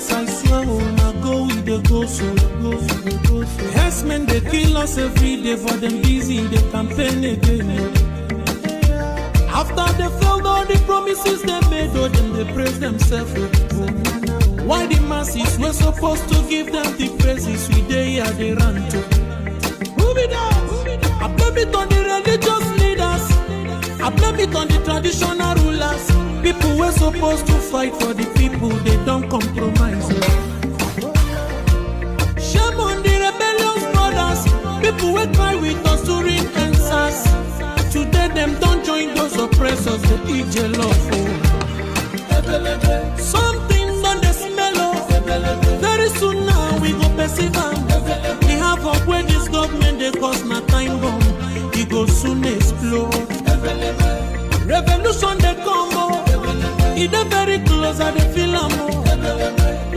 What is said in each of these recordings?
us, I swear, now go with the go so. Yes, men, they kill us every day for them busy, they campaign again. After they failed all the promises they made, oh, then they praise themselves. Why the masses were supposed to give them the praises we they are they run to? Move it out. I blame it on the religious leaders. I blame it on the traditional rulers. People were supposed to fight for the people, they don't compromise. Shame on the rebellious brothers. People will cry with us during answers. Today them don't join those oppressors, they eat jello. Something on the smell of. Very soon now we go perceive them. We have up where this government they cause my time bomb. It go soon explode. Revolution they come more. It is very close and they feel more.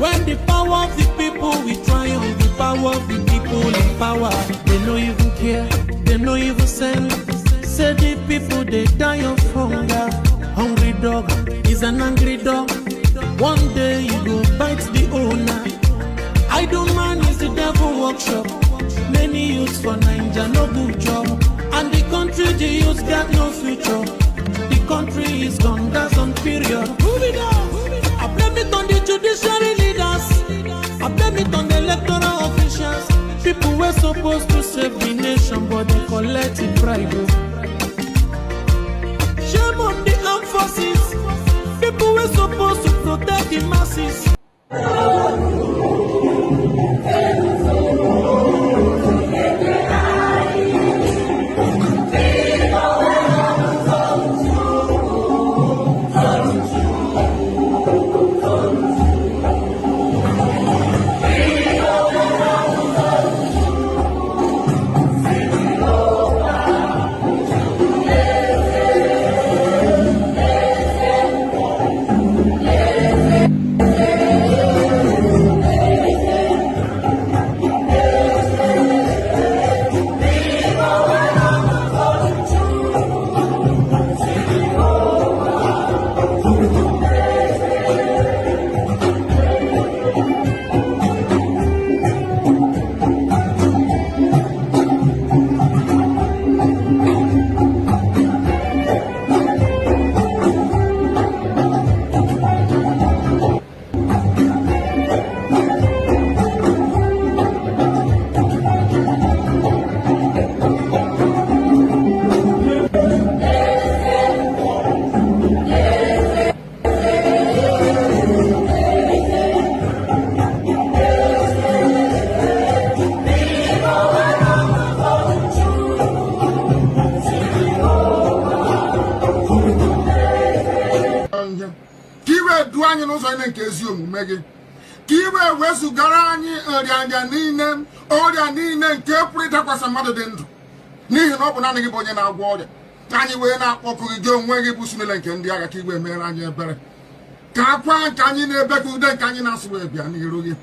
When the power of the people we triumph, the power of the people in power. They no even care, they no even send. Say the people they die of hunger. Hungry dog is an angry dog. One day you go bite the owner. Idle man is the devil workshop. Many youths for Nigeria no good job. And the country the youths got no future. The country is gone, that's on period. Move it out. I blame it on the judiciary leaders. I blame it on the electoral officials. People were supposed to save the nation, but they collected bribe. Shame on the armed forces. People were supposed to protect the masses. Kiwe wesu garani orianya nine oria nine nke purita kwasa mmadụ dị ndụ n'ihi na ọ bụ naanị gị bụ onye na-agwọ ọrịa anyị wee na-akpọkụ gị onwe gị bụ sunele nke ndị agha ka igwe mere anyị ebere ka akwa nke anyị na-ebe ka ude nke anyị na-asụ wee bịa n'iru gị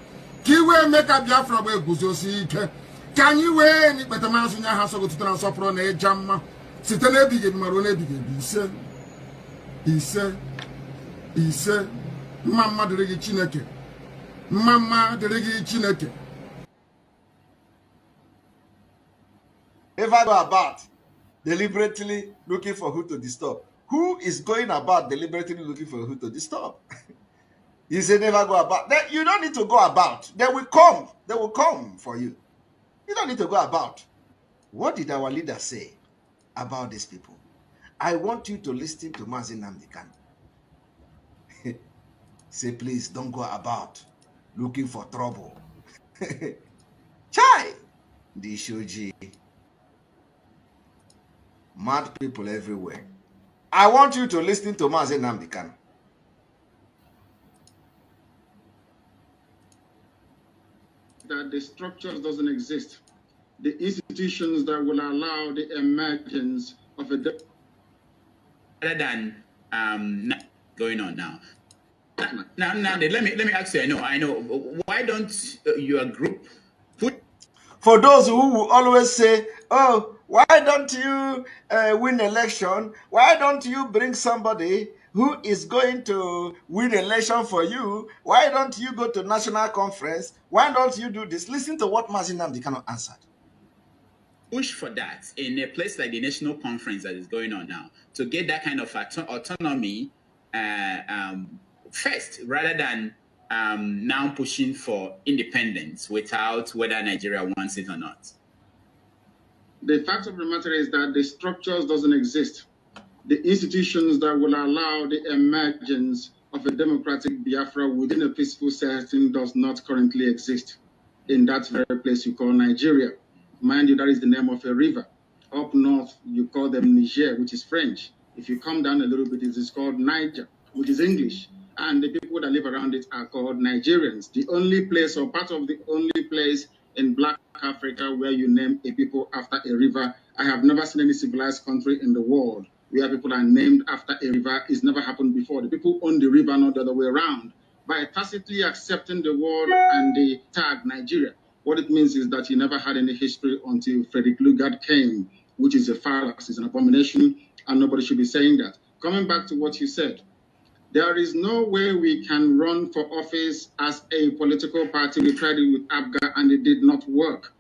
ka iwe mee ka Biafra wee guzosi ike ka anyị wee n'ikpete mazụ nye ha sọgotụta na nsọpụrụ na ịja mma site n'ebighị ebi mara n'ebighị ebi ise mma dịrị gị Chineke mama dịrị Chineke. If I go about deliberately looking for who to disturb, who is going about deliberately looking for who to disturb? You say never go about. Then you don't need to go about. They will come. They will come for you. You don't need to go about. What did our leader say about these people? I want you to listen to Mazi Nnamdi Kanu. Say, please don't go about looking for trouble. Chai! The Shoji. Mad people everywhere. I want you to listen to Mazi Nnamdi Kanu. That the structure doesn't exist. The institutions that will allow the emergence of a rather than going on now. Now, let me ask you. I know. Why don't your group put? For those who will always say, "Oh, why don't you win election? Why don't you bring somebody who is going to win election for you? Why don't you go to national conference? Why don't you do this? Listen to what Mazi Nnamdi Kanu answered. Push for that in a place like the national conference that is going on now to get that kind of autonomy first, rather than now pushing for independence without whether Nigeria wants it or not. The fact of the matter is that the structures doesn't exist. The institutions that will allow the emergence of a democratic Biafra within a peaceful setting does not currently exist in that very place you call Nigeria. Mind you, that is the name of a river. Up north, you call them Niger, which is French. If you come down a little bit, it is called Niger, which is English. And the people that live around it are called Nigerians. The only place, or part of the only place in Black Africa where you name a people after a river. I have never seen any civilized country in the world where people are named after a river. It's never happened before. The people own the river, not the other way around. By tacitly accepting the word and the tag Nigeria, what it means is that you never had any history until Frederick Lugard came, which is a fallacy, it's an abomination, and nobody should be saying that. Coming back to what you said, there is no way we can run for office as a political party. We tried it with ABGA and it did not work.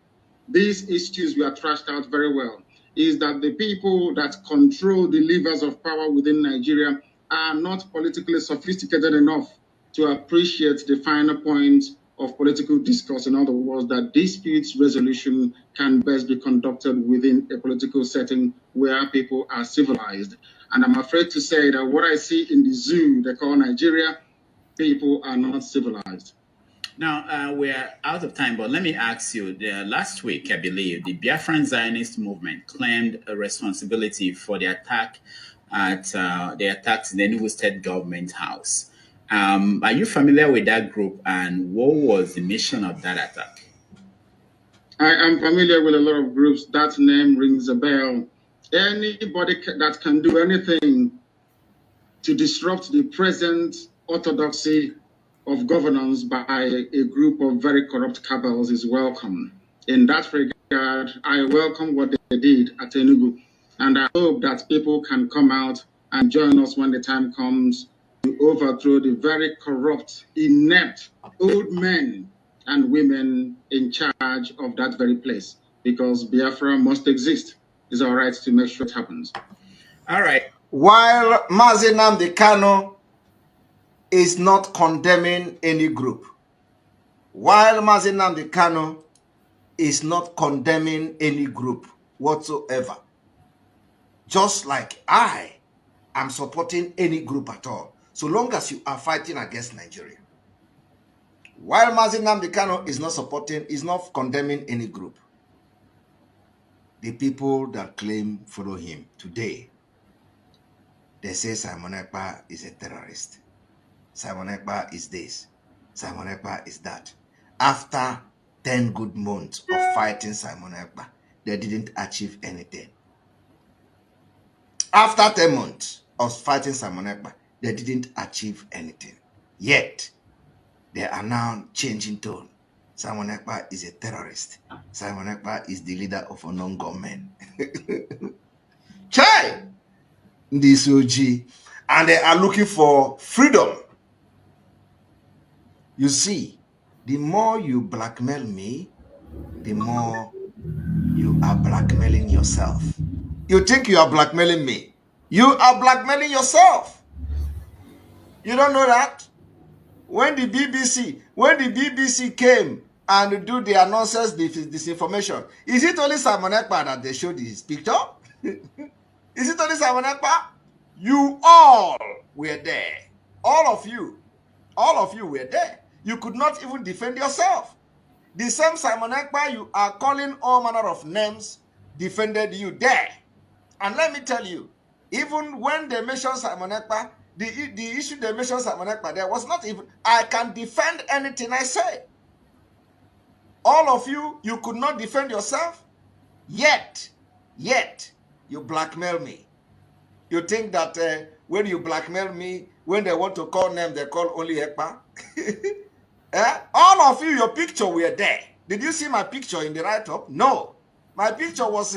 These issues were trashed out very well. Is that the people that control the levers of power within Nigeria are not politically sophisticated enough to appreciate the finer points of political discourse. In other words, that disputes resolution can best be conducted within a political setting where people are civilized. And I'm afraid to say that what I see in the zoo they call Nigeria, people are not civilized. Now, we're out of time, but let me ask you, last week, I believe, the Biafran Zionist movement claimed a responsibility for the attack at the attacks in the Enugu State Government House. Are you familiar with that group, and what was the mission of that attack? I am familiar with a lot of groups. That name rings a bell. Anybody that can do anything to disrupt the present orthodoxy of governance by a group of very corrupt cabals is welcome. In that regard, I welcome what they did at Enugu, and I hope that people can come out and join us when the time comes to overthrow the very corrupt, inept old men and women in charge of that very place, because Biafra must exist. It's our right to make sure it happens. All right. While Mazi Nnamdi Kanu is not condemning any group, while Mazi Nnamdi Kanu is not condemning any group whatsoever, just like I am supporting any group at all, so long as you are fighting against Nigeria. While Mazi Nnamdi Kanu is not supporting, is not condemning any group, the people that claim follow him today, they say Simon Ekpa is a terrorist. Simon Ekpa is this. Simon Ekpa is that. After 10 good months of fighting Simon Ekpa, they didn't achieve anything. After 10 months of fighting Simon Ekpa, they didn't achieve anything. Yet, they are now changing tone. Simon Ekpa is a terrorist. Simon Ekpa is the leader of unknown gunmen. Chai! This OG. And they are looking for freedom. You see, the more you blackmail me, the more you are blackmailing yourself. You think you are blackmailing me. You are blackmailing yourself. You don't know that? When the BBC came and do their nonsense disinformation, is it only Simon Ekpa that they showed his picture? Is it only Simon Ekpa? You all were there. All of you were there. You could not even defend yourself. The same Simon Ekpa you are calling all manner of names defended you there. And let me tell you, even when they mentioned Simon Ekpa, the issue they mentioned Simon Ekpa, there was not even, I can defend anything I say. All of you, you could not defend yourself, yet, you blackmail me. You think that when you blackmail me, when they want to call name, they call only Ekpa? All of you, your picture were there. Did you see my picture in the write-up? No. My picture was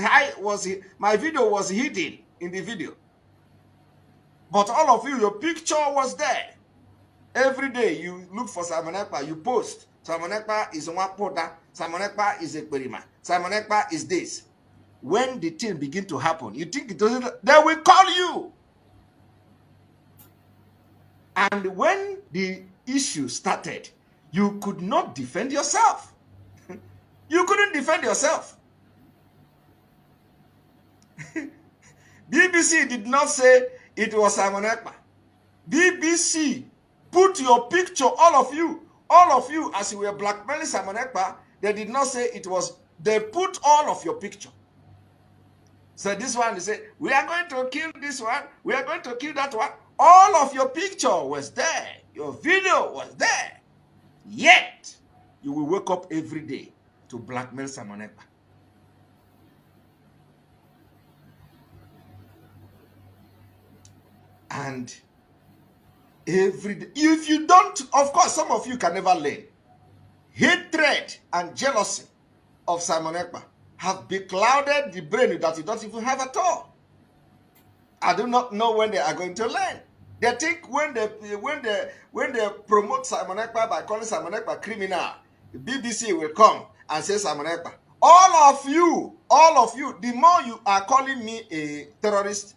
my video was hidden in the video. But all of you, your picture was there. Every day you look for Simon Ekpa, you post. Simon Ekpa is Nwapoda, Simon Ekpa is Ekperima, Simon Ekpa is this. When the thing begin to happen, you think it doesn't, they will call you. And when the issue started, you could not defend yourself. You couldn't defend yourself. BBC did not say it was Simon Ekpa. BBC put your picture, all of you, as you were blackmailing Simon Ekpa, they did not say it was, they put all of your picture. So this one, they say, we are going to kill this one, we are going to kill that one. All of your picture was there. Your video was there. Yet, you will wake up every day to blackmail Simon Ekpa. And every day, if you don't, of course, some of you can never learn. Hatred and jealousy of Simon Ekpa have beclouded the brain that you don't even have at all. I do not know when they are going to learn. They think when they promote Simon Ekpa by calling Simon Ekpa criminal, the BBC will come and say Simon Ekpa. All of you, the more you are calling me a terrorist,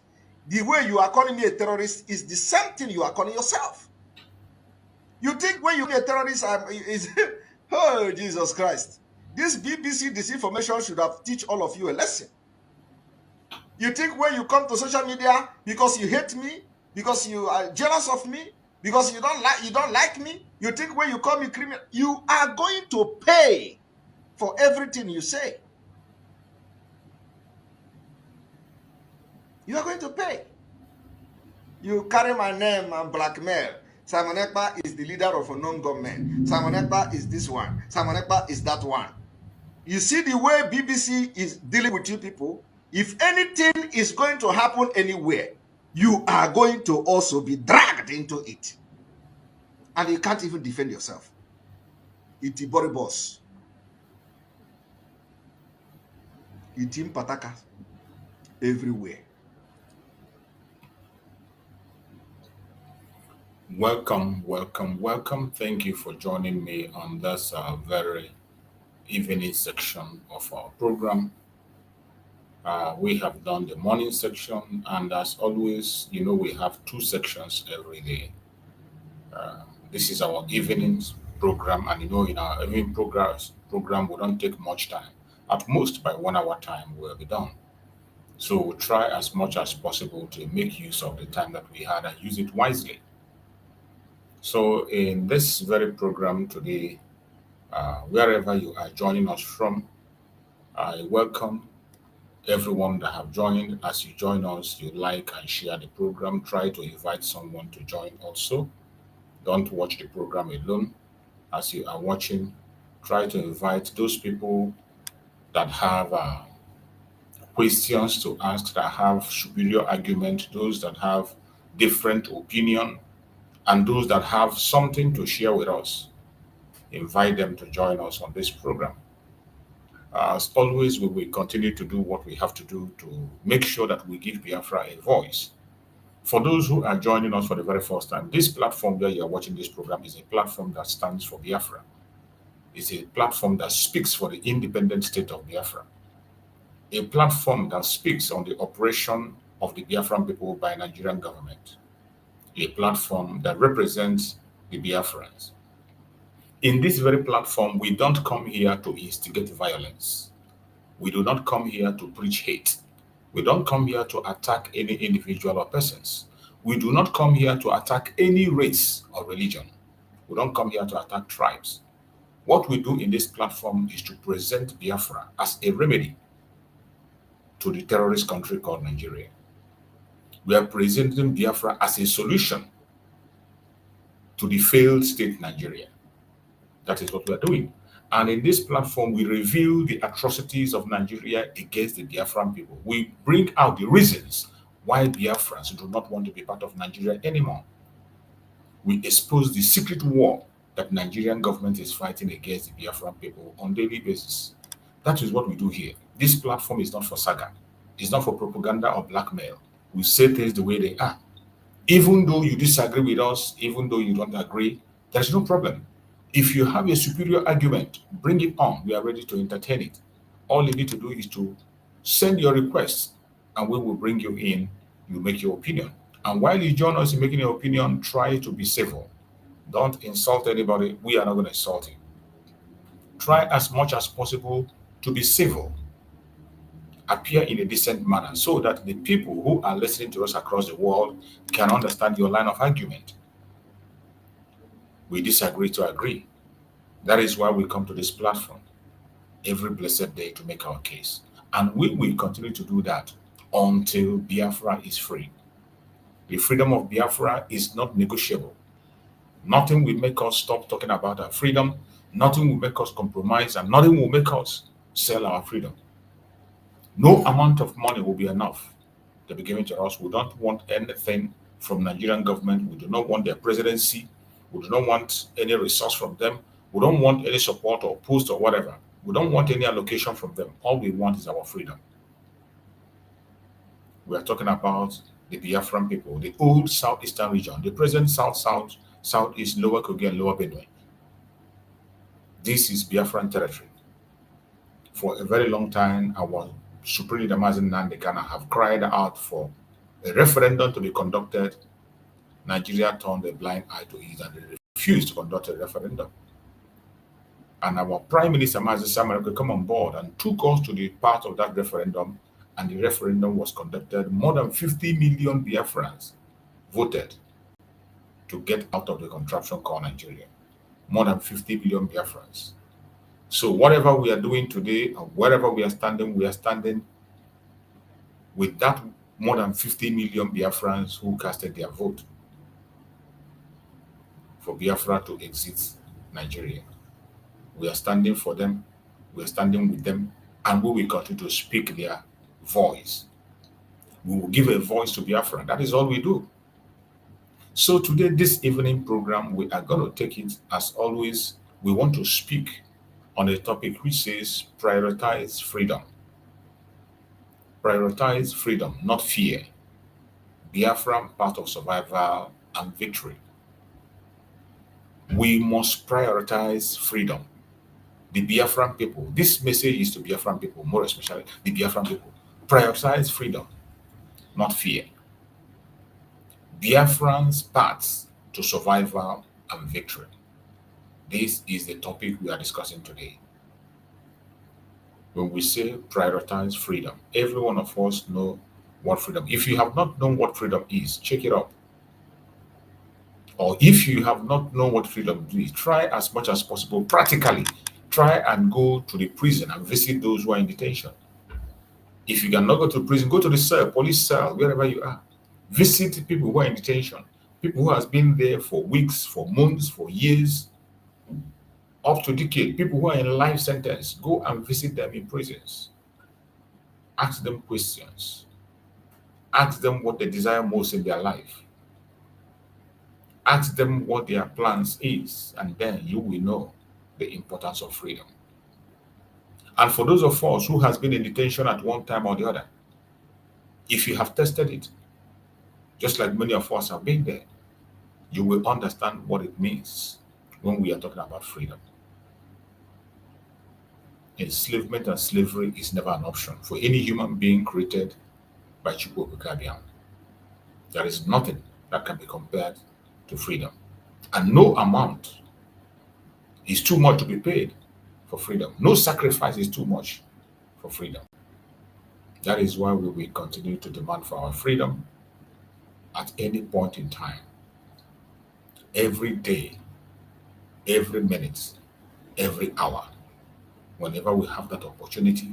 the way you are calling me a terrorist is the same thing you are calling yourself. You think when you be a terrorist is oh Jesus Christ. This BBC disinformation should have teach all of you a lesson. You think when you come to social media because you hate me, because you are jealous of me, because you don't like me, you think when you call me criminal, you are going to pay for everything you say. You are going to pay. You carry my name and blackmail. Simon Ekpa is the leader of a non-government. Simon Ekpa is this one. Simon Ekpa is that one. You see the way BBC is dealing with you people? If anything is going to happen anywhere, you are going to also be dragged into it. And you can't even defend yourself. Iti Boribos. Iti Pataka. Everywhere. Welcome. Thank you for joining me on this very evening section of our program. We have done the morning section, and as always, you know, we have two sections every day. This is our evenings program, and you know, in our evening program, we don't take much time. At most, by 1 hour time, we'll be done. So we'll try as much as possible to make use of the time that we had and use it wisely. So in this very program today, wherever you are joining us from, I welcome everyone that have joined. As you join us, you like and share the program. Try to invite someone to join also. Don't watch the program alone. As you are watching, try to invite those people that have questions to ask, that have superior argument, those that have different opinion, and those that have something to share with us. Invite them to join us on this program. As always, we will continue to do what we have to do to make sure that we give Biafra a voice. For those who are joining us for the very first time, this platform where you are watching this program is a platform that stands for Biafra. It's a platform that speaks for the independent state of Biafra. A platform that speaks on the operation of the Biafran people by Nigerian government. A platform that represents the Biafrans. In this very platform, we don't come here to instigate violence. We do not come here to preach hate. We don't come here to attack any individual or persons. We do not come here to attack any race or religion. We don't come here to attack tribes. What we do in this platform is to present Biafra as a remedy to the terrorist country called Nigeria. We are presenting Biafra as a solution to the failed state Nigeria. That is what we are doing. And in this platform, we reveal the atrocities of Nigeria against the Biafran people. We bring out the reasons why Biafrans do not want to be part of Nigeria anymore. We expose the secret war that Nigerian government is fighting against the Biafran people on a daily basis. That is what we do here. This platform is not for saga. It's not for propaganda or blackmail. We say things the way they are. Even though you disagree with us, even though you don't agree, there's no problem. If you have a superior argument, bring it on. We are ready to entertain it. All you need to do is to send your request, and we will bring you in. You make your opinion. And while you join us in making your opinion, try to be civil. Don't insult anybody. We are not going to insult you. Try as much as possible to be civil. Appear in a decent manner so that the people who are listening to us across the world can understand your line of argument. We disagree to agree. That is why we come to this platform every blessed day to make our case. And we will continue to do that until Biafra is free. The freedom of Biafra is not negotiable. Nothing will make us stop talking about our freedom. Nothing will make us compromise, and nothing will make us sell our freedom. No amount of money will be enough to be given to us. We don't want anything from Nigerian government. We do not want their presidency. We do not want any resource from them. We don't want any support or post or whatever. We don't want any allocation from them. All we want is our freedom. We are talking about the Biafran people, the old southeastern region, the present southeast, Lower Kogi and Lower Benue. This is Biafran territory. For a very long time, our Supreme Leader Mazi Nnamdi Kanu have cried out for a referendum to be conducted. Nigeria turned a blind eye to it and they refused to conduct a referendum. And our Prime Minister Mazi Nnamdi came on board and took us to the part of that referendum, and the referendum was conducted. More than 50 million Biafrans voted to get out of the contraption called Nigeria. More than 50 million Biafrans. So whatever we are doing today, or wherever we are standing with that more than 50 million Biafrans who casted their vote for Biafra to exit Nigeria. We are standing for them, we are standing with them, and we will continue to speak their voice. We will give a voice to Biafra. That is all we do. So today, this evening program, we are going to take it as always. We want to speak on a topic which says prioritize freedom. Prioritize freedom, not fear. Biafra, part of survival and victory. We must prioritize freedom. The Biafran people, this message is to Biafran people, more especially the Biafran people. Prioritize freedom, not fear. Biafrans' paths to survival and victory. This is the topic we are discussing today. When we say prioritize freedom, every one of us know what freedom. If you have not known what freedom is, check it up. Or if you have not known what freedom is, try as much as possible practically. Try and go to the prison and visit those who are in detention. If you cannot go to prison, go to the cell, police cell, wherever you are. Visit people who are in detention, people who have been there for weeks, for months, for years, up to decades, people who are in life sentence. Go and visit them in prisons. Ask them questions. Ask them what they desire most in their life. Ask them what their plans is, and then you will know the importance of freedom. And for those of us who has been in detention at one time or the other, if you have tested it, just like many of us have been there, you will understand what it means when we are talking about freedom. Enslavement and slavery is never an option for any human being created by Chukwu. There is nothing that can be compared to freedom. And no amount is too much to be paid for freedom. No sacrifice is too much for freedom. That is why we will continue to demand for our freedom at any point in time. Every day, every minute, every hour. Whenever we have that opportunity,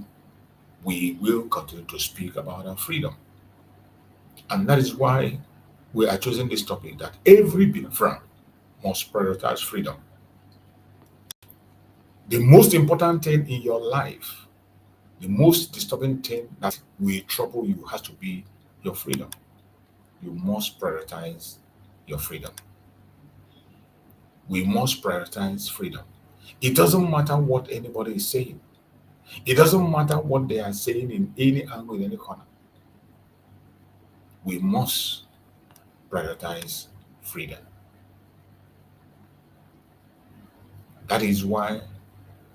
we will continue to speak about our freedom. And that is why we are choosing this topic, that every Biafran must prioritize freedom. The most important thing in your life, the most disturbing thing that will trouble you has to be your freedom. You must prioritize your freedom. We must prioritize freedom. It doesn't matter what anybody is saying. It doesn't matter what they are saying in any angle, in any corner. We must prioritize freedom. That is why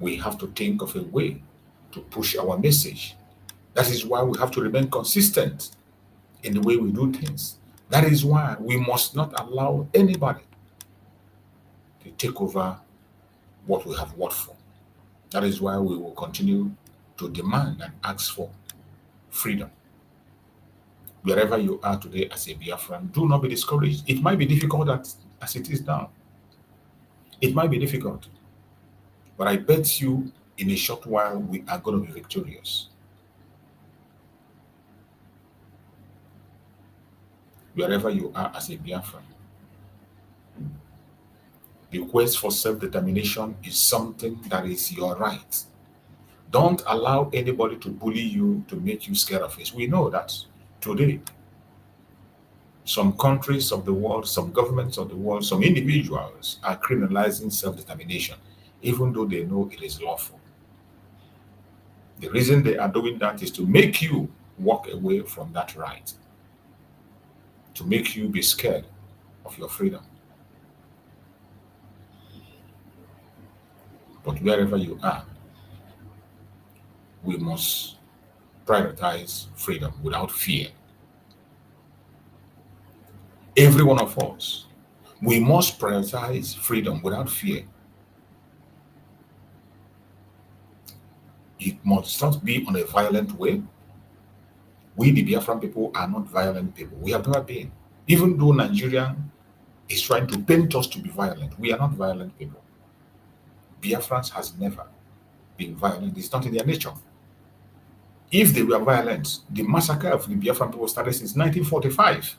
we have to think of a way to push our message. That is why we have to remain consistent in the way we do things. That is why we must not allow anybody to take over what we have worked for. That is why we will continue to demand and ask for freedom. Wherever you are today as a Biafran, do not be discouraged. It might be difficult as it is now. It might be difficult. But I bet you in a short while we are going to be victorious. Wherever you are as a Biafran, the quest for self-determination is something that is your right. Don't allow anybody to bully you, to make you scared of it. We know that today, some countries of the world, some governments of the world, some individuals are criminalizing self-determination, even though they know it is lawful. The reason they are doing that is to make you walk away from that right, to make you be scared of your freedom. But wherever you are, we must prioritize freedom without fear. Every one of us, we must prioritize freedom without fear. It must not be on a violent way. We, the Biafran people, are not violent people. We have never been. Even though Nigerian is trying to paint us to be violent, we are not violent people. Biafrans has never been violent. It's not in their nature. If they were violent, the massacre of the Biafran people started since 1945.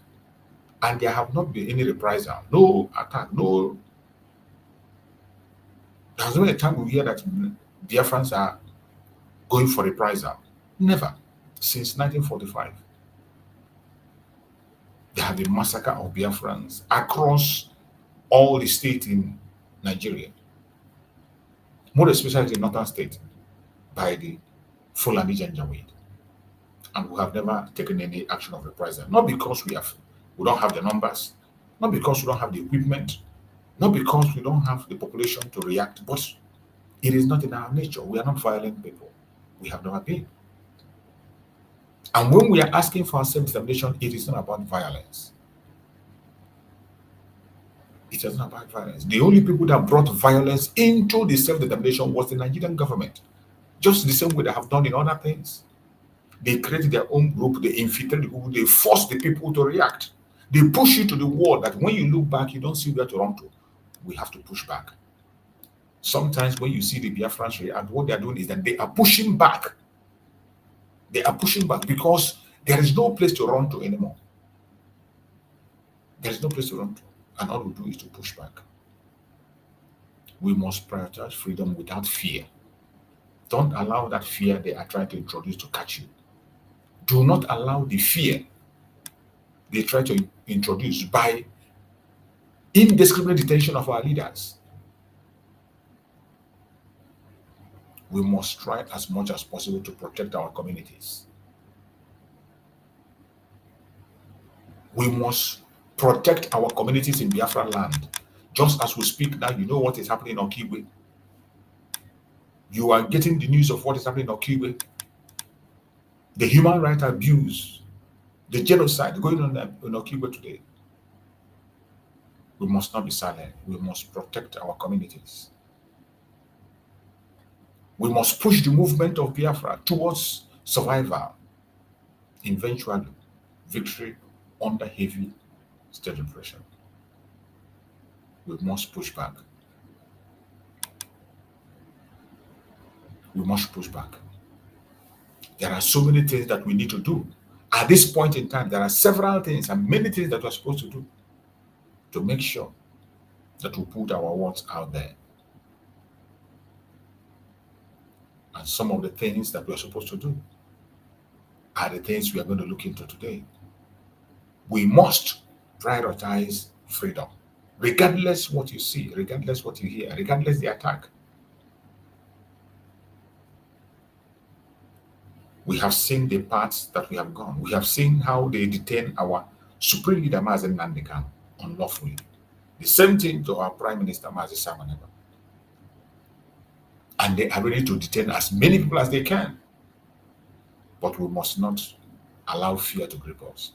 And there have not been any reprisal, no attack, no. There's no time we hear that Biafrans are going for reprisal. Never. Since 1945. There have been massacre of Biafrans across all the states in Nigeria. More especially in northern state by the Fulani Janjaweed. And we have never taken any action of reprisal. Not because we don't have the numbers, not because we don't have the equipment, not because we don't have the population to react, but it is not in our nature. We are not violent people. We have never been. And when we are asking for self-determination, it is not about violence. It is not about violence. The only people that brought violence into the self-determination was the Nigerian government. Just the same way they have done in other things. They created their own group, they infiltrated the group, they forced the people to react. They push you to the wall that when you look back, you don't see where to run to. We have to push back. Sometimes when you see the Biafrans react, what they are doing is that they are pushing back. They are pushing back because there is no place to run to anymore. There is no place to run to. And all we do is to push back. We must prioritize freedom without fear. Don't allow that fear they are trying to introduce to catch you. Do not allow the fear they try to introduce by indiscriminate detention of our leaders. We must try as much as possible to protect our communities. We must protect our communities in Biafra land. Just as we speak now, you know what is happening in Okigwe. You are getting the news of what is happening in Okigwe. The human rights abuse, the genocide going on in Okigwe today. We must not be silent. We must protect our communities. We must push the movement of Biafra towards survival, eventually victory under heavy state repression. We must push back. We must push back. There are so many things that we need to do. At this point in time, there are several things and many things that we're supposed to do to make sure that we put our words out there. And some of the things that we're supposed to do are the things we are going to look into today. We must prioritize freedom, regardless what you see, regardless what you hear, regardless the attack. We have seen the paths that we have gone. We have seen how they detain our Supreme Leader Mazi Nnamdi Kanu unlawfully. The same thing to our Prime Minister Mazi Nnamdi. And they are ready to detain as many people as they can. But we must not allow fear to grip us.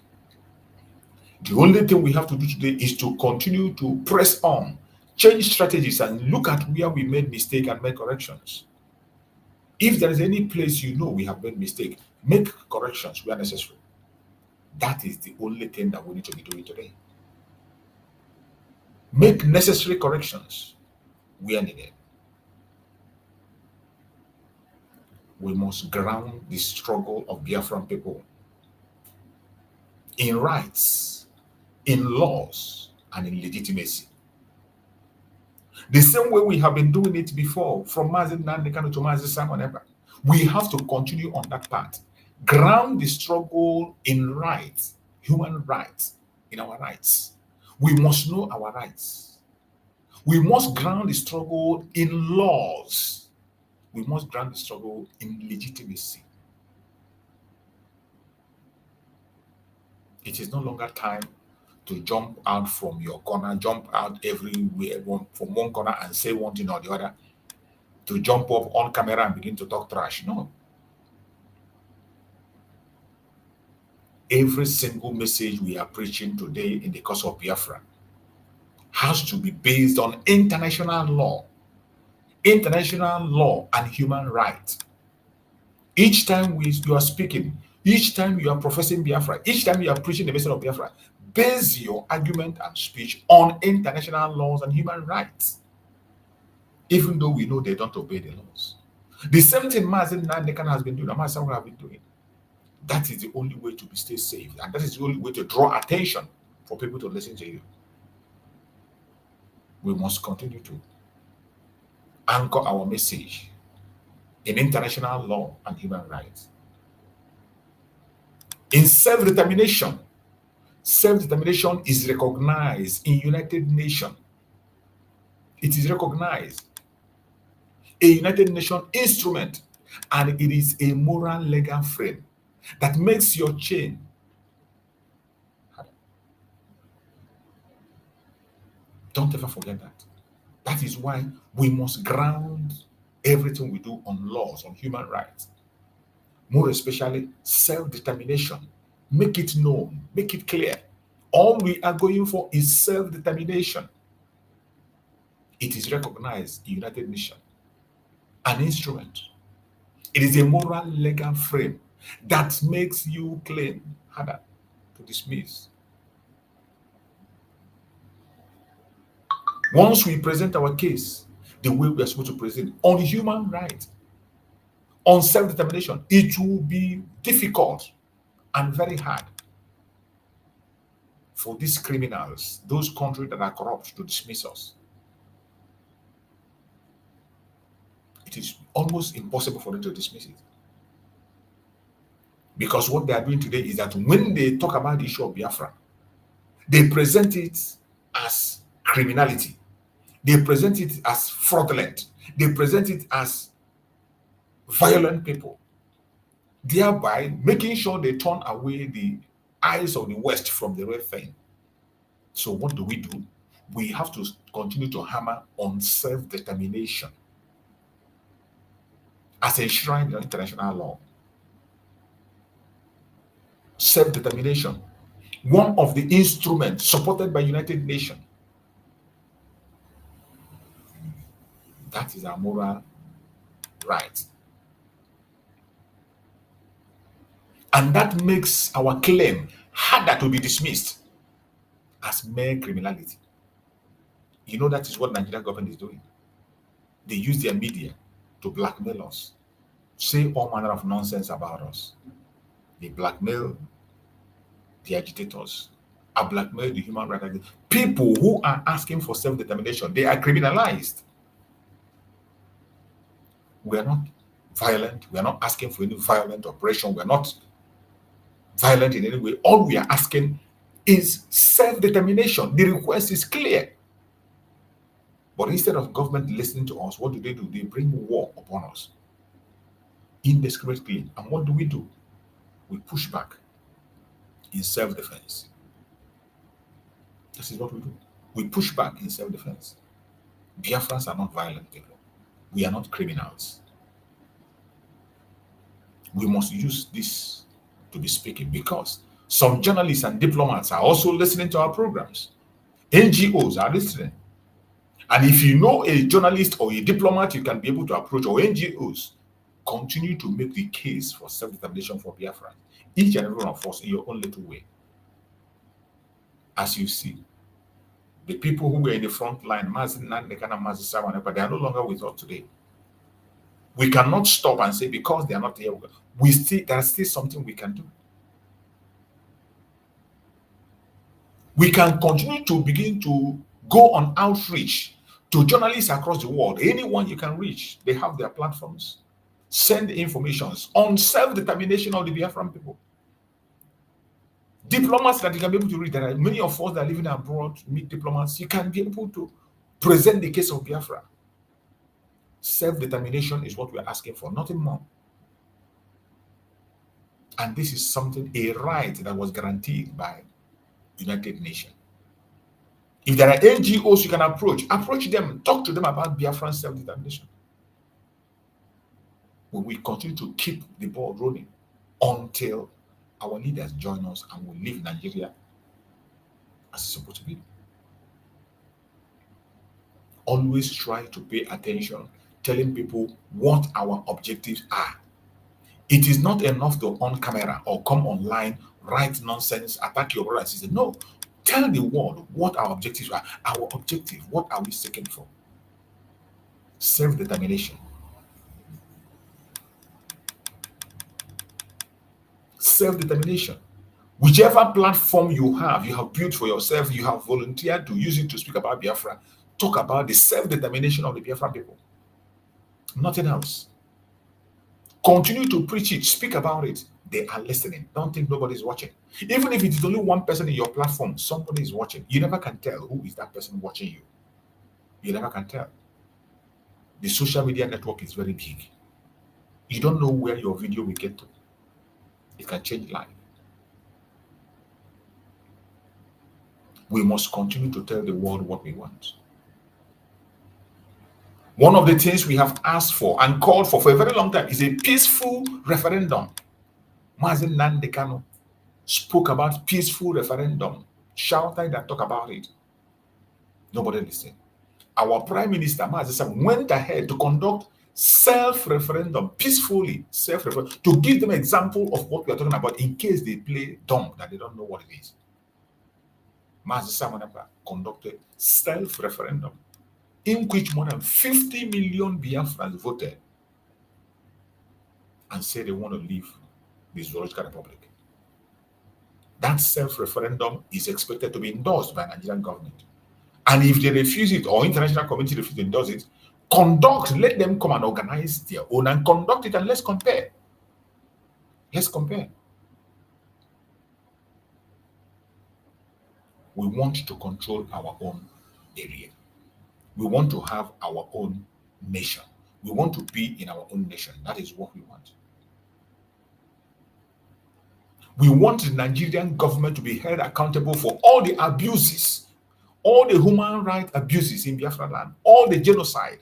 The only thing we have to do today is to continue to press on, change strategies, and look at where we made mistake and make corrections. If there is any place you know we have made mistake, make corrections where necessary. That is the only thing that we need to be doing today. Make necessary corrections where needed. We must ground the struggle of Biafran people in rights, in laws, and in legitimacy. The same way we have been doing it before, from Mazi Nnamdi Kanu to Mazi Nnamdi, we have to continue on that path. Ground the struggle in rights, human rights, in our rights. We must know our rights. We must ground the struggle in laws. We must ground the struggle in legitimacy. It is no longer time to jump out from your corner, jump out everywhere from one corner and say one thing or the other, to jump up on camera and begin to talk trash. No. Every single message we are preaching today in the cause of Biafra has to be based on international law and human rights. Each time you are speaking, each time you are professing Biafra, each time you are preaching the message of Biafra, base your argument and speech on international laws and human rights, even though we know they don't obey the laws. The same thing Mazi Nnamdi Kanu has been doing, and Mazi Nnamdi have been doing. That is the only way to stay safe, and that is the only way to draw attention for people to listen to you. We must continue to anchor our message in international law and human rights. In self-determination, self-determination is recognized in United Nations. It is recognized a United Nations instrument, and it is a moral legal frame that makes your chain. Don't ever forget that. That is why we must ground everything we do on laws, on human rights, more especially self-determination. Make it known, make it clear. All we are going for is self-determination. It is recognized in United Nations, an instrument. It is a moral legal frame that makes you claim harder to dismiss. Once we present our case the way we are supposed to present on human rights, on self-determination, it will be difficult and very hard for these criminals, those countries that are corrupt, to dismiss us. It is almost impossible for them to dismiss it. Because what they are doing today is that when they talk about the issue of Biafra, they present it as criminality. They present it as fraudulent. They present it as violent people, thereby making sure they turn away the eyes of the West from the real thing. So what do? We have to continue to hammer on self-determination as enshrined in international law. Self-determination, one of the instruments supported by United Nations. That is our moral right. And that makes our claim harder to be dismissed as mere criminality. You know, that is what Nigerian government is doing. They use their media to blackmail us, say all manner of nonsense about us. They blackmail the agitators, are blackmail the human rights. People who are asking for self-determination, they are criminalized. We are not violent. We are not asking for any violent operation. We are not violent in any way. All we are asking is self-determination. The request is clear. But instead of government listening to us, what do? They bring war upon us indiscriminately. And what do? We push back in self-defense. This is what we do. We push back in self-defense. Biafrans are not violent people. We are not criminals. We must use this to be speaking because some journalists and diplomats are also listening to our programs. NGOs are listening. And if you know a journalist or a diplomat you can be able to approach, or NGOs, continue to make the case for self-determination for Biafra. Each and every one of us in your own little way. As you see, the people who were in the front line, Mazi Nnamdi Kanu, Mazi Nnamdi, they are no longer with us today. We cannot stop and say because they are not here, there is still something we can do. We can continue to begin to go on outreach to journalists across the world. Anyone you can reach, they have their platforms. Send information on self-determination of the Biafran people. Diplomats that you can be able to read. There are many of us that are living abroad, meet diplomats. You can be able to present the case of Biafra. Self-determination is what we are asking for, nothing more. And this is something, a right that was guaranteed by United Nations. If there are NGOs you can approach them, talk to them about Biafran self-determination. But we continue to keep the ball rolling until our leaders join us and we leave Nigeria as it's supposed to be. Always try to pay attention, telling people what our objectives are. It is not enough to on camera or come online, write nonsense, attack your brother and sister. No, tell the world what our objectives are. Our objective, what are we seeking for? Self-determination. Self-determination. Whichever platform you have built for yourself, you have volunteered to use it to speak about Biafra. Talk about the self-determination of the Biafran people. Nothing else. Continue to preach it, speak about it. They are listening. Don't think nobody's watching. Even if it is only one person in your platform, somebody is watching. You never can tell who is that person watching you. You never can tell. The social media network is very big. You don't know where your video will get to. It can change life. We must continue to tell the world what we want. One of the things we have asked for and called for a very long time is a peaceful referendum. Mazi Nnamdi Kanu spoke about peaceful referendum, shouted and talked about it. Nobody listened. Our Prime Minister, Mazi Nnamdi, went ahead to conduct self-referendum, peacefully, self-referendum, to give them an example of what we are talking about in case they play dumb, that they don't know what it is. Mazi Nnamdi conducted self-referendum, in which more than 50 million Biafrans voted and said they want to leave the Zoological Republic. That self-referendum is expected to be endorsed by the Nigerian government. And if they refuse it, or international community refuses to endorse it, let them come and organize their own and conduct it, and let's compare. Let's compare. We want to control our own area. We want to have our own nation. We want to be in our own nation. That is what we want. We want the Nigerian government to be held accountable for all the abuses, all the human rights abuses in Biafra land, all the genocide,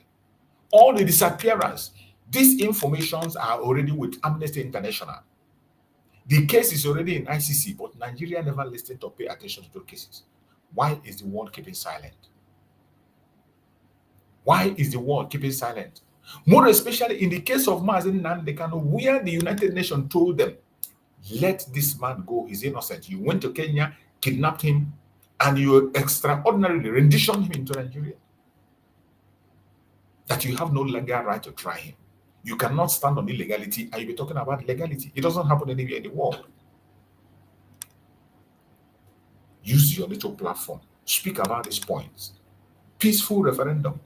all the disappearance. These informations are already with Amnesty International. The case is already in ICC, but Nigeria never listened to pay attention to those cases. Why is the world keeping silent? Why is the world keeping silent? More especially in the case of Mazi Nnamdi Kanu, where the United Nations told them, let this man go, he's innocent. You went to Kenya, kidnapped him, and you extraordinarily renditioned him into Nigeria. That you have no legal right to try him. You cannot stand on illegality and you'll be talking about legality. It doesn't happen anywhere in the world. Use your little platform. Speak about these points. Peaceful referendum.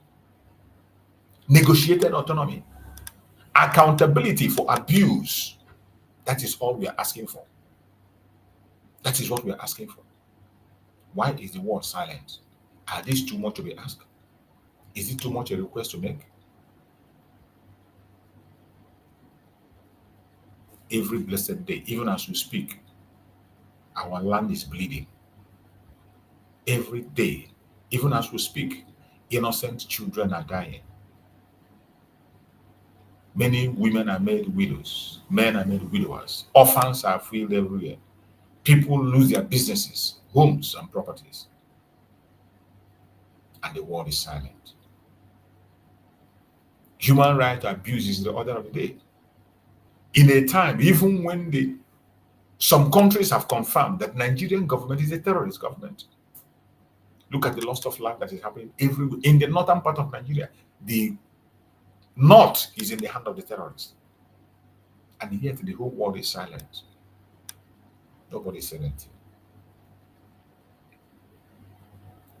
Negotiated autonomy. Accountability for abuse. That is all we are asking for. That is what we are asking for. Why is the world silent? Are these too much to be asked? Is it too much a request to make? Every blessed day, even as we speak, our land is bleeding. Every day, even as we speak, innocent children are dying. Many women are made widows, men are made widowers, orphans are filled everywhere. People lose their businesses, homes, and properties, and the world is silent. Human rights abuse is the order of the day. In a time, even when some countries have confirmed that Nigerian government is a terrorist government. Look at the loss of life that is happening everywhere. In the northern part of Nigeria, the north is in the hand of the terrorists. And yet the whole world is silent. Nobody said anything.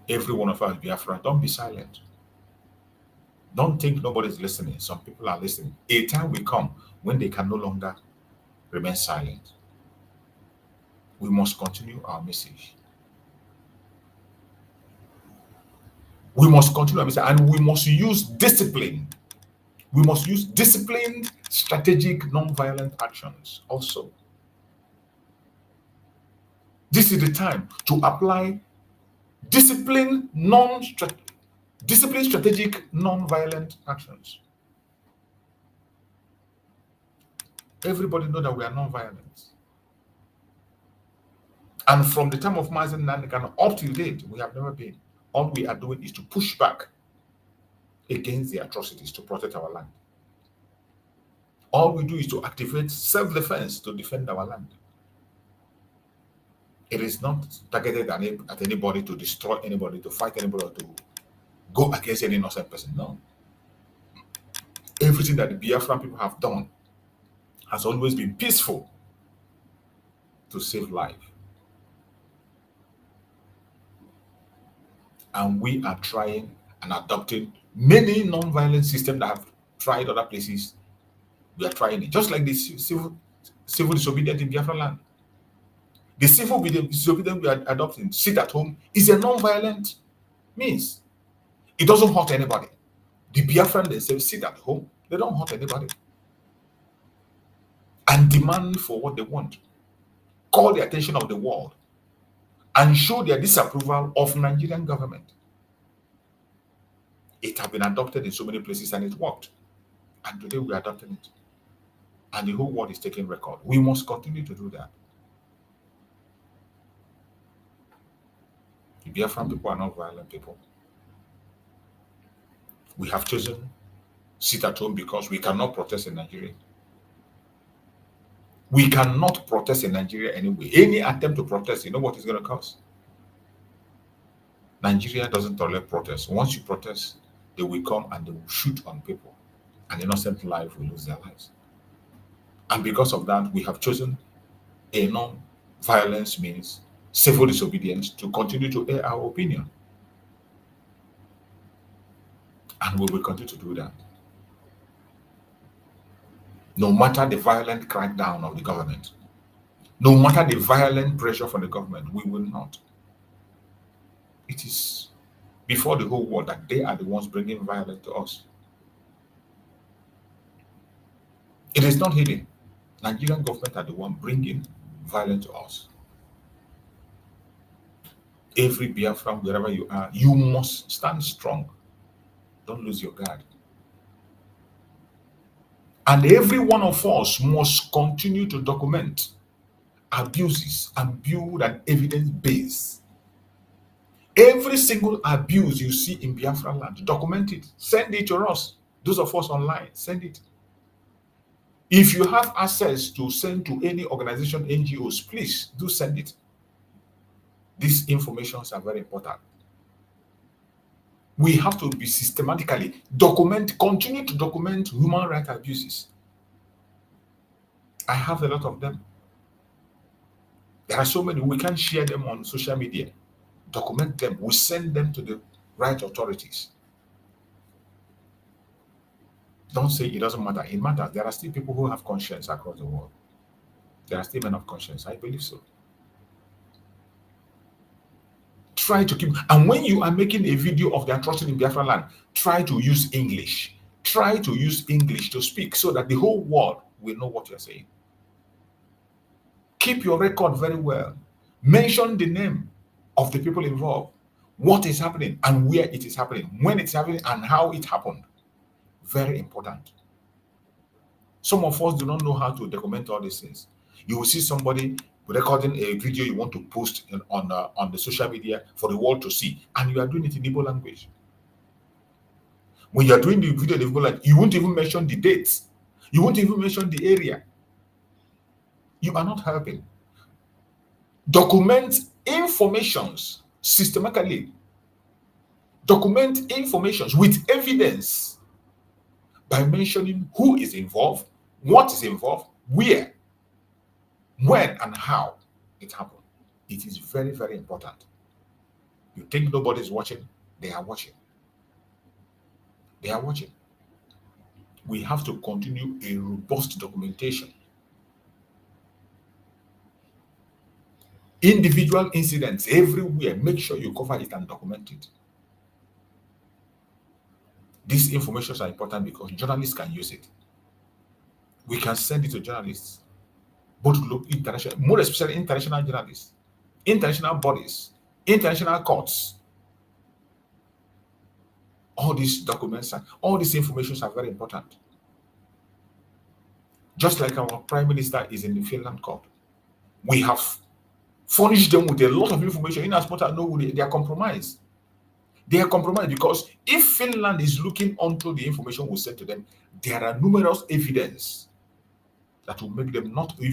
Every one of us, Biafra, don't be silent. Don't think nobody's listening. Some people are listening. A time will come when they can no longer remain silent. We must continue our message. We must continue our message, and we must use discipline. We must use disciplined, strategic, non-violent actions also. This is the time to apply disciplined, strategic, non-violent actions. Everybody know that we are non-violent. And from the time of Mazi Nnamdi Kanu up till date, we have never been. All we are doing is to push back against the atrocities to protect our land. All we do is to activate self-defense to defend our land. It is not targeted at anybody to destroy anybody, to fight anybody, or to go against any innocent person. No. Everything that the Biafran people have done has always been peaceful to save life. And we are trying and adopting many non-violent systems that have tried other places. We are trying it. Just like the civil disobedience in Biafra land. The civil disobedience we are adopting, sit at home, is a non-violent means. It doesn't hurt anybody. The Biafran themselves sit at home. They don't hurt anybody. And demand for what they want. Call the attention of the world. And show their disapproval of Nigerian government. It has been adopted in so many places and it worked. And today we are adopting it. And the whole world is taking record. We must continue to do that. The Biafran people are not violent people. We have chosen sit at home because we cannot protest in Nigeria. We cannot protest in Nigeria anyway. Any attempt to protest, you know what it's going to cost? Nigeria doesn't tolerate protest. Once you protest, they will come and they will shoot on people. And innocent life will lose their lives. And because of that, we have chosen a non-violence means, civil disobedience, to continue to air our opinion. And we will continue to do that. No matter the violent crackdown of the government, no matter the violent pressure from the government, we will not. It is before the whole world that they are the ones bringing violence to us. It is not hidden. Nigerian government are the one bringing violence to us. Every Biafran, wherever you are, you must stand strong. Don't lose your guard. And every one of us must continue to document abuses and build an evidence base. Every single abuse you see in Biafra land, document it. Send it to us. Those of us online, send it. If you have access to send to any organization, NGOs, please do send it. These informations are very important. We have to be systematically continue to document human rights abuses. I have a lot of them. There are so many, we can't share them on social media. Document them, we send them to the right authorities. Don't say it doesn't matter. It matters. There are still people who have conscience across the world. There are still men of conscience. I believe so. Try to keep, and when you are making a video of the atrocity in Biafra land, try to use English. Try to use English to speak so that the whole world will know what you're saying. Keep your record very well. Mention the name of the people involved. what is happening and where it is happening, when it's happening and how it happened. Very important. Some of us do not know how to document all these things. You will see somebody recording a video you want to post on the social media for the world to see, and you are doing it in Igbo language. When you are doing the video in Igbo language, you won't even mention the dates. You won't even mention the area. You are not helping. Document informations systematically. Document informations with evidence by mentioning who is involved, what is involved, where, when, and how it happened. It is very, very important. You think nobody's watching? They are watching. They are watching. We have to continue a robust documentation. Individual incidents everywhere, make sure you cover it and document it. These informations are important because journalists can use it. We can send it to journalists, both international, more especially international journalists, international bodies, international courts. All these documents, all these informations are very important. Just like our Prime Minister is in the Finland court, we have furnished them with a lot of information in as much as they are compromised. They are compromised because if Finland is looking onto the information we sent to them, there are numerous evidence that will make them not to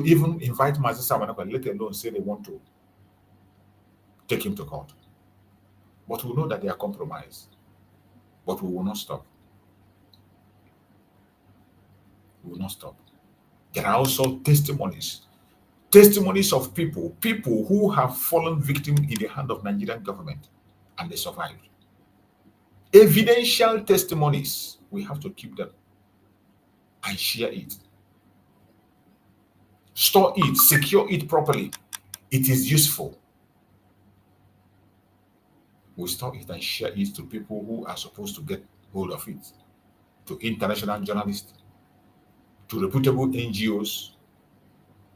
even invite Mazi Nnamdi, let alone say they want to take him to court. But we know that they are compromised. But we will not stop. We will not stop. There are also testimonies of people who have fallen victim in the hand of Nigerian government and they survived. Evidential testimonies, we have to keep them and share it. Store it, secure it properly. It is useful. We store it and share it to people who are supposed to get hold of it, to international journalists, to reputable NGOs,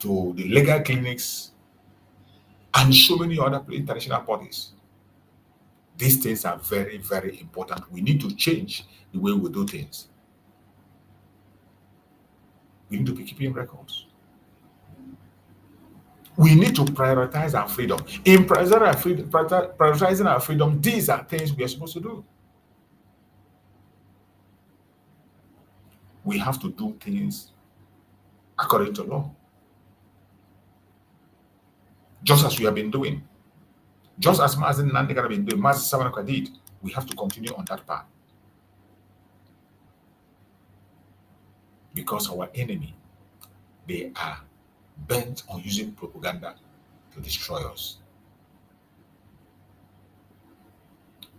to the legal clinics, and so many other international bodies. These things are very, very important. We need to change the way we do things. We need to be keeping records. We need to prioritize our freedom. In prioritizing our freedom, these are things we are supposed to do. We have to do things according to law. Just as we have been doing. Just as Mazi Nnamdi Kanu have been doing, Mazi Nnamdi did. We have to continue on that path. Because our enemy, they are bent on using propaganda to destroy us.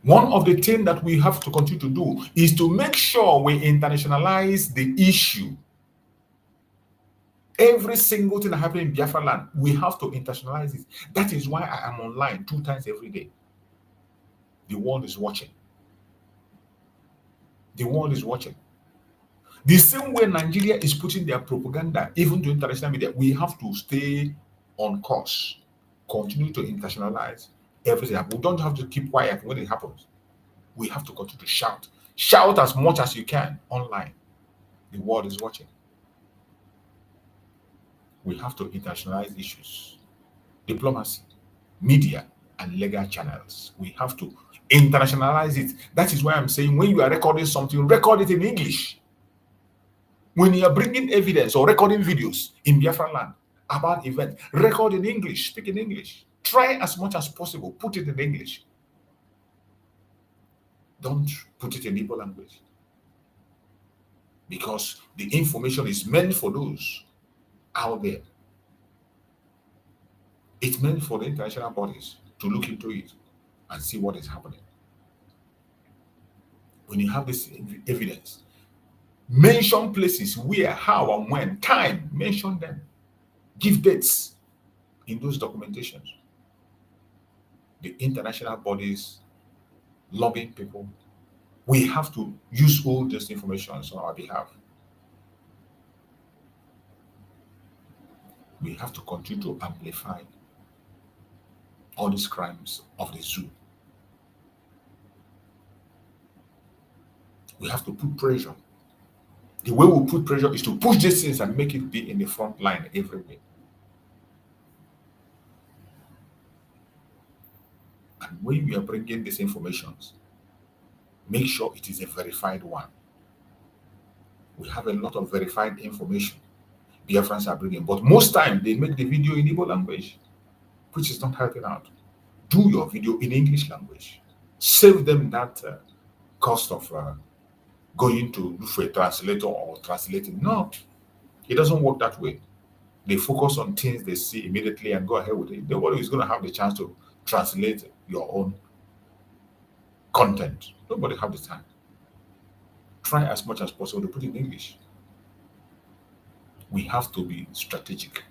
One of the things that we have to continue to do is to make sure we internationalize the issue. Every single thing that happens in Biafra land, we have to internationalize it. That is why I am online 2 times every day. The world is watching. The world is watching. The same way Nigeria is putting their propaganda even to international media, we have to stay on course, continue to internationalize everything. We don't have to keep quiet when it happens. We have to continue to shout. Shout as much as you can online. The world is watching. We have to internationalize issues, diplomacy, media, and legal channels. We have to internationalize it. That is why I'm saying when you are recording something, record it in English. When you are bringing evidence or recording videos in Biafra land about events, record in English, speak in English. Try as much as possible, put it in English. Don't put it in Igbo language. Because the information is meant for those out there. It's meant for the international bodies to look into it and see what is happening. When you have this evidence, mention places where, how, and when, time, mention them. Give dates in those documentations. The international bodies, lobbying people, we have to use all this information on our behalf. We have to continue to amplify all these crimes of the zoo We have to put pressure. The way we put pressure is to push these things and make it be in the front line everywhere. And when we are bringing these informations, make sure it is a verified one. We have a lot of verified information Biafrans are bringing, but most time they make the video in Igbo language, which is not helping out. Do your video in English language. Save them that cost of going to look for a translator or translating. No, it doesn't work that way. They focus on things they see immediately and go ahead with it. Nobody is going to have the chance to translate your own content. Nobody have the time. Try as much as possible to put it in English. We have to be strategic.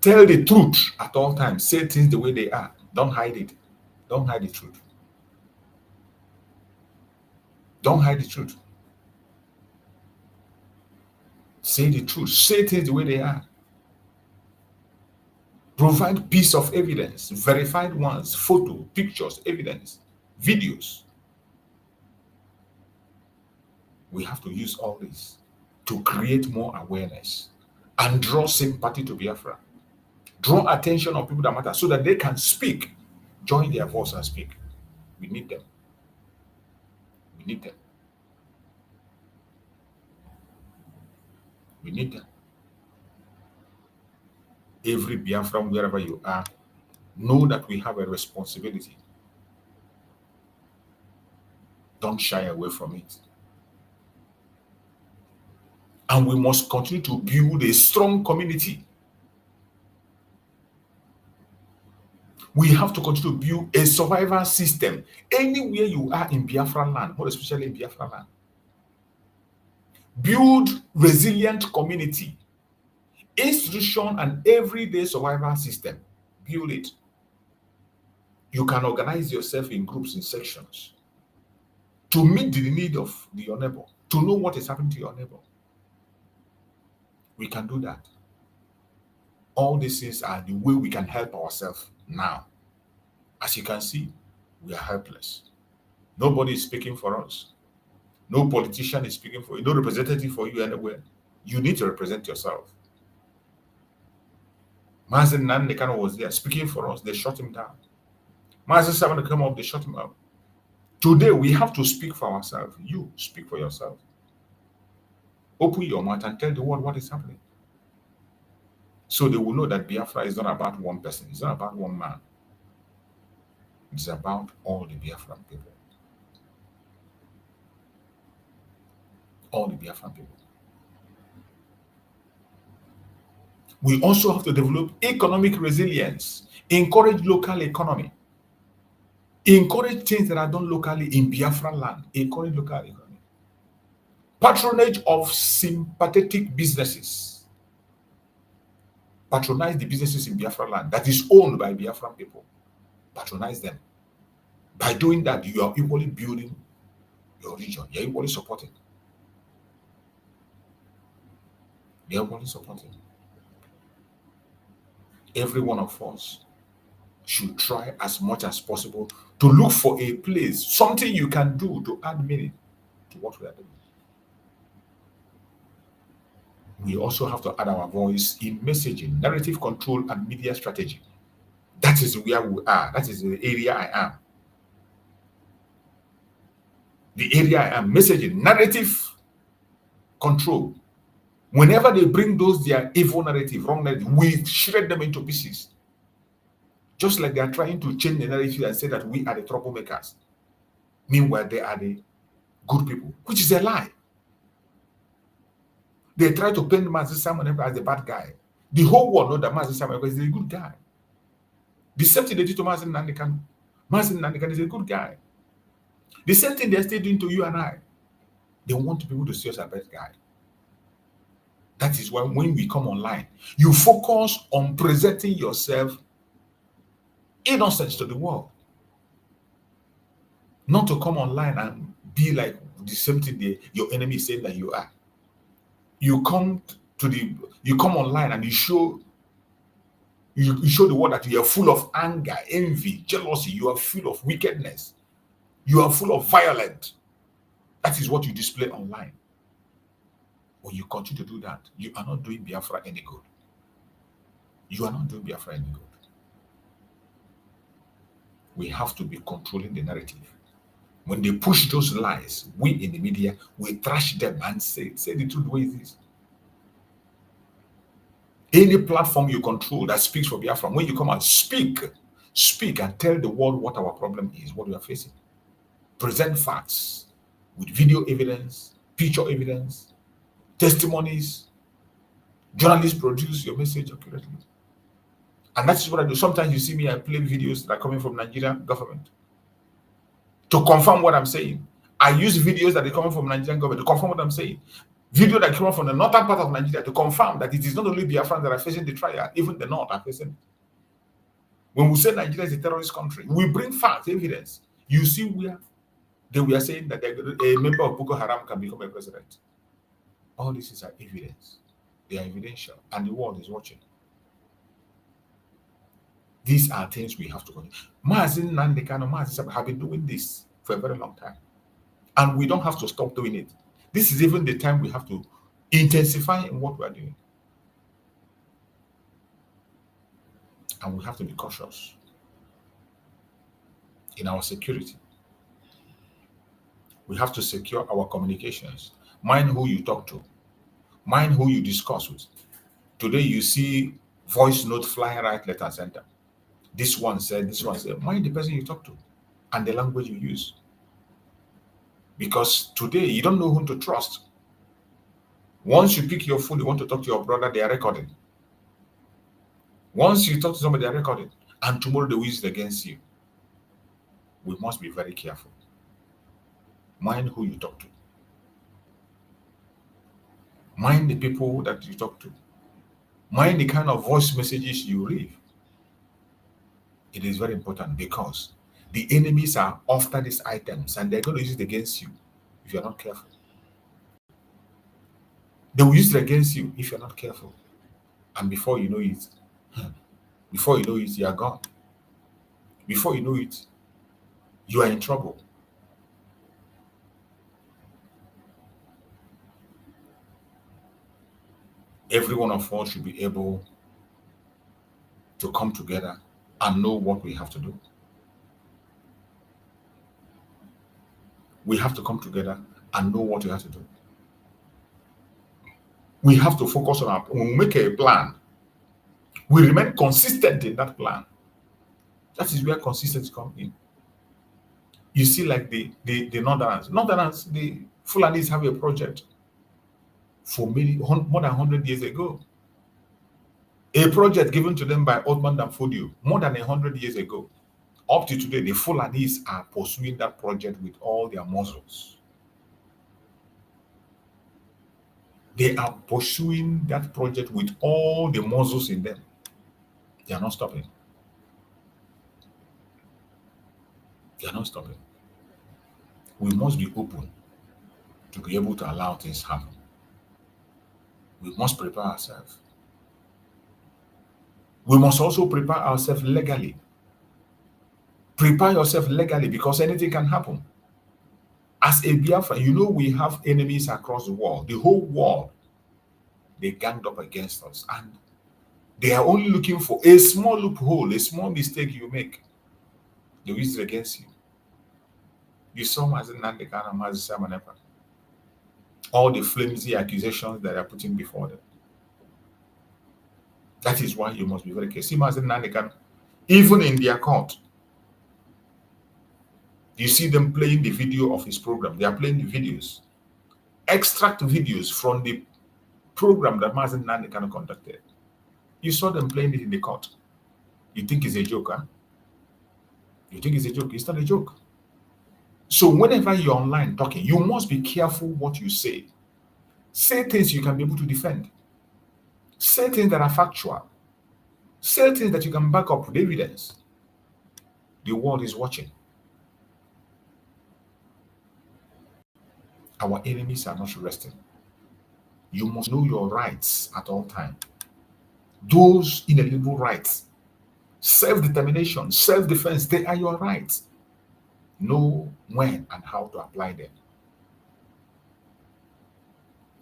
Tell the truth at all times. Say things the way they are. Don't hide it. Don't hide the truth. Don't hide the truth. Say the truth. Say things the way they are. Provide piece of evidence, verified ones, photo, pictures, evidence, videos. We have to use all this to create more awareness and draw sympathy to Biafra. Draw attention of people that matter so that they can speak. Join their voice and speak. We need them. We need them. We need them. Every Biafran, wherever you are, know that we have a responsibility. Don't shy away from it. And we must continue to build a strong community. We have to continue to build a survival system anywhere you are in Biafra land, more especially in Biafra land. Build resilient community, institution, and everyday survival system. Build it. You can organize yourself in groups, in sections, to meet the need of your neighbor, to know what is happening to your neighbor. We can do that. All these things are the way we can help ourselves now. As you can see, we are helpless. Nobody is speaking for us. No politician is speaking for you. No representative for you anywhere. You need to represent yourself. Mazi Nnamdi Kanu was there speaking for us. They shut him down. Mazi Nnamdi came up, they shut him up. Today, we have to speak for ourselves. You speak for yourself. Open your mouth and tell the world what is happening. So they will know that Biafra is not about one person. It's not about one man. It's about all the Biafran people. All the Biafran people. We also have to develop economic resilience, encourage local economy, encourage things that are done locally in Biafran land, encourage local economy. Patronage of sympathetic businesses. Patronize the businesses in Biafra land that is owned by Biafran people. Patronize them. By doing that, you are equally building your region. You're equally supporting. You're equally supporting. Every one of us should try as much as possible to look for a place, something you can do to add meaning to what we are doing. We also have to add our voice in messaging, narrative control, and media strategy. That is where we are. That is the area I am. The area I am, messaging, narrative control. Whenever they bring those their evil narrative, wrong narrative, we shred them into pieces. Just like they are trying to change the narrative and say that we are the troublemakers. Meanwhile, they are the good people, which is a lie. They try to paint Mazi Nnamdi as the bad guy. The whole world knows that Mazi Nnamdi is a good guy. The same thing they did to Mazi Nnamdi Kanu. Mazi Nnamdi Kanu is a good guy. The same thing they're still doing to you and I. They want people to see us as a bad guy. That is why when we come online, you focus on presenting yourself innocent to the world. Not to come online and be like the same thing your enemy is saying that you are. You come online and you show You show the world that you are full of anger, envy, jealousy. You are full of wickedness. You are full of violence. That is what you display online. When you continue to do that, you are not doing Biafra any good. You are not doing Biafra any good. We have to be controlling the narrative. When they push those lies, we in the media, we trash them and say the truth the way it is. Any platform you control that speaks for Biafra, when you come and speak and tell the world what our problem is, what we are facing. Present facts with video evidence, picture evidence, testimonies. Journalists produce your message accurately. And that's what I do. Sometimes you see me, I play videos that are coming from Nigerian government to confirm what I'm saying. I use videos that are coming from Nigerian government to confirm what I'm saying. Video that come from the northern part of Nigeria to confirm that it is not only Biafrans that are facing the trial, even the north are facing it. When we say Nigeria is a terrorist country, we bring facts, evidence. You see where they were saying that a member of Boko Haram can become a president. All this is evidence. They are evidential, and the world is watching. These are things we have to continue. Mazi Nnamdi Kanu, Mazi have been doing this for a very long time, and we don't have to stop doing it. This is even the time we have to intensify in what we are doing, and we have to be cautious in our security. We have to secure our communications. Mind who you talk to. Mind who you discuss with. Today you see voice note flying right, left, and center. This one said, this one said. Mind the person you talk to and the language you use. Because today you don't know whom to trust. Once you pick your phone, you want to talk to your brother, they are recording. Once you talk to somebody, they are recording. And tomorrow they will use it against you. We must be very careful. Mind who you talk to. Mind the people that you talk to. Mind the kind of voice messages you read. It is very important because the enemies are after these items and they're going to use it against you if you're not careful. They will use it against you if you're not careful. And before you know it, you are gone. Before you know it, you are in trouble. Every one of us should be able to come together and know what we have to do. We have to come together and know what we have to do. We have to focus on when we make a plan, we remain consistent in that plan. That is where consistency comes in. You see, like the Northerners, the Fulanis have a project for more than 100 years ago. A project given to them by Othman Danfodio more than 100 years ago. Up to today, the Fulanis are pursuing that project with all their muscles. They are pursuing that project with all the muscles in them. They are not stopping. They are not stopping. We must be open to be able to allow things happen. We must prepare ourselves. We must also prepare ourselves legally. Prepare yourself legally because anything can happen. As a Biafra, you know we have enemies across the world. The whole world, they ganged up against us. And they are only looking for a small loophole, a small mistake you make. They use it against you. You saw Mazi Nnamdi Kanu and Mazi Nnamdi Kanu. All the flimsy accusations that are putting before them. That is why you must be very careful. See Mazi Nnamdi Kanu, even in their court, you see them playing the video of his program. They are playing the videos. Extract videos from the program that Mazi Nnamdi Kanu conducted. You saw them playing it in the court. You think it's a joke, huh? You think it's a joke? It's not a joke. So whenever you're online talking, you must be careful what you say. Say things you can be able to defend. Say things that are factual. Say things that you can back up with evidence. The world is watching. Our enemies are not resting. You must know your rights at all times. Those inalienable rights, self-determination, self-defense, they are your rights. Know when and how to apply them.